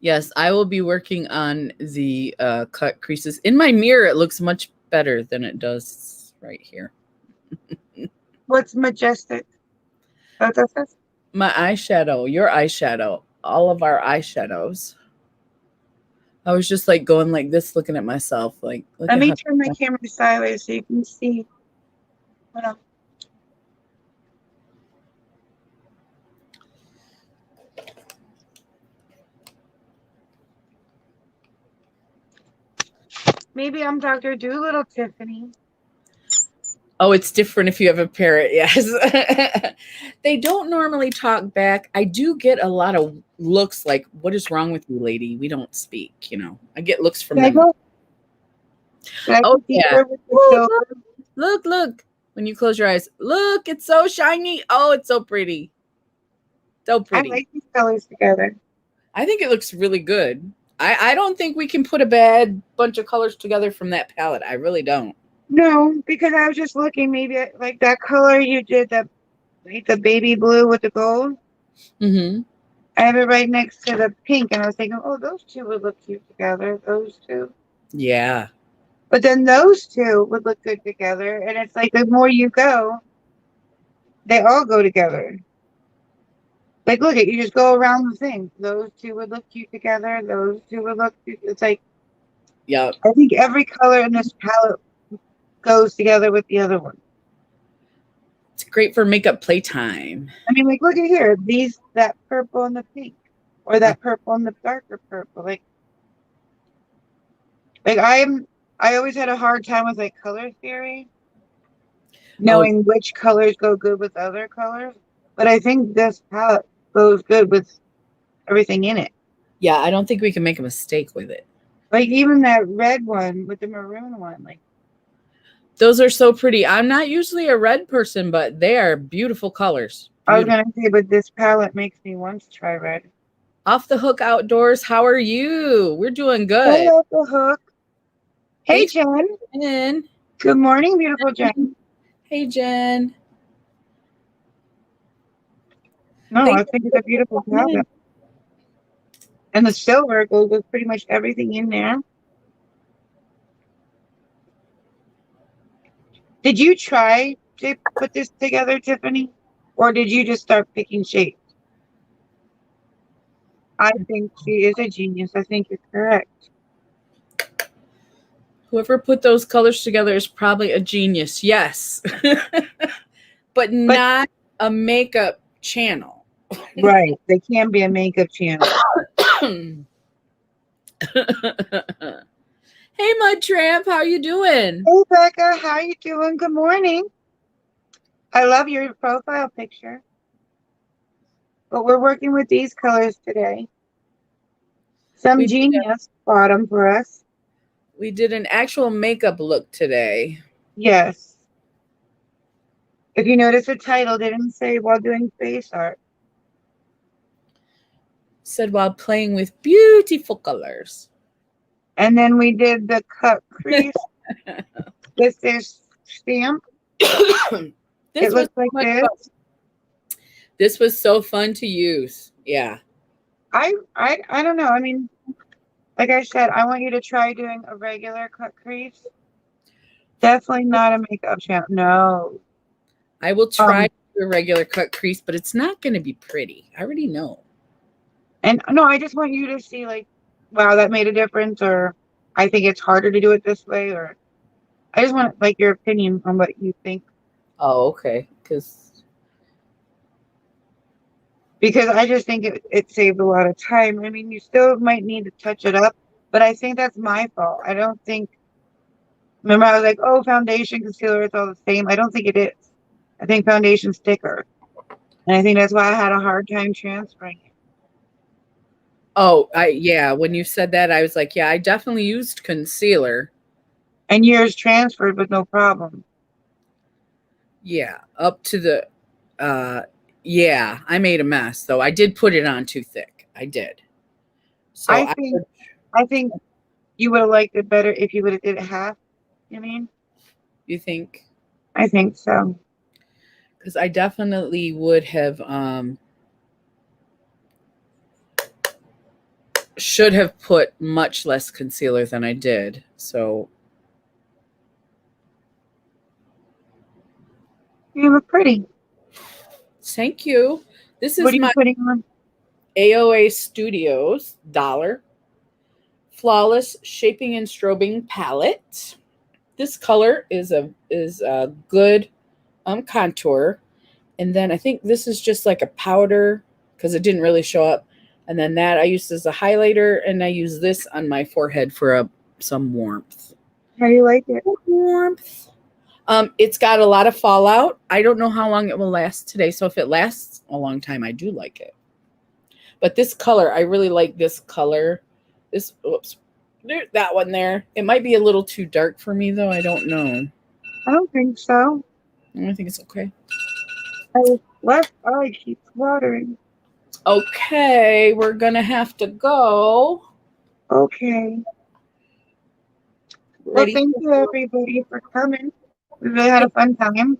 Yes, I will be working on the cut creases. In my mirror, it looks much better than it does right here. What's majestic? Oh, that's it? My eyeshadow, your eyeshadow, all of our eyeshadows. I was just like going like this, looking at myself. Like, let me turn my camera sideways so you can see. Hold on. Maybe I'm Dr. Doolittle, Tiffany. Oh, it's different if you have a parrot. Yes. They don't normally talk back. I do get a lot of looks like, what is wrong with you, lady? We don't speak, you know. I get looks from them. Oh, yeah. Look. When you close your eyes, look, it's so shiny. Oh, it's so pretty. So pretty. I like these colors together. I think it looks really good. I don't think we can put a bad bunch of colors together from that palette. I really don't. No, because I was just looking, maybe like that color you did, like the baby blue with the gold. Mm-hmm. I have it right next to the pink, and I was thinking, oh, those two would look cute together. Those two. Yeah. But then those two would look good together, and it's like the more you go, they all go together. Like, look at you, just go around the thing. Those two would look cute together. Those two would look cute. It's like, yeah. I think every color in this palette goes together with the other one. It's great for makeup playtime. I mean, like, look at here. That purple and the pink, or that purple and the darker purple. Like I always had a hard time with like color theory, knowing which colors go good with other colors. But I think this palette goes good with everything in it. Yeah, I don't think we can make a mistake with it. Like even that red one with the maroon one, like those are so pretty. I'm not usually a red person, but they are beautiful colors. Beautiful. I was gonna say, but this palette makes me want to try red. Off the Hook Outdoors, how are you? We're doing good. Hey, Off the Hook. Hey, Jen. Jen. Good morning, beautiful Jen. Hey, Jen. No, I think it's a beautiful palette. And the silver goes with pretty much everything in there. Did you try to put this together, Tiffany? Or did you just start picking shapes? I think she is a genius. I think you're correct. Whoever put those colors together is probably a genius. Yes. But But not a makeup channel. right, they can be a makeup channel. Hey, Mud Tramp, how you doing? Hey, Becca, how you doing? Good morning. I love your profile picture. But we're working with these colors today. Some We genius bought them for us. we did an actual makeup look today. Yes. If you notice the title, they didn't say while doing face art. Said while playing with beautiful colors. And then we did the cut crease with this stamp. This It was looks like so much this. fun. This was so fun to use. Yeah. I don't know. I mean, like I said, I want you to try doing a regular cut crease. Definitely not a makeup channel. No. I will try Um, to do a regular cut crease, but it's not going to be pretty. I already know. and no, I just want you to see like, wow, that made a difference, or I think it's harder to do it this way, or I just want like your opinion on what you think. Oh, okay. Because I just think it saved a lot of time. I mean, you still might need to touch it up, but I think that's my fault. I don't think, remember, I was like, oh, foundation, concealer, it's all the same. I don't think it is. I think foundation's thicker. And I think that's why I had a hard time transferring it. yeah, when you said that, I was like, yeah, I definitely used concealer. And yours transferred with no problem. Yeah, up to the yeah, I made a mess though. I did put it on too thick. I did. So I think I think you would have liked it better if you would have did it half. You mean? you think? I think so. Because I definitely would have should have put much less concealer than I did. So You look pretty. thank you. This What is are you my putting on? AOA Studios dollar flawless shaping and strobing palette. This color is a good contour, and then I think this is just like a powder because it didn't really show up. And then that I used as a highlighter, and I use this on my forehead for some warmth. How do you like it? Warmth. It's got a lot of fallout. I don't know how long it will last today, so if it lasts a long time, I do like it. But this color, I really like this color. This, oops, that one there. It might be a little too dark for me, though. I don't know. I don't think so. I think it's okay. My left eye keeps watering. Okay, we're gonna have to go. Okay. Well, Ready? thank you everybody for coming. We really had a fun time.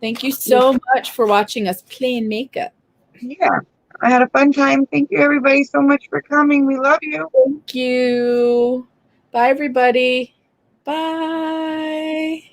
Thank you so much for watching us play in makeup. Yeah, I had a fun time. Thank you everybody so much for coming. We love you. Thank you. Bye, everybody. Bye.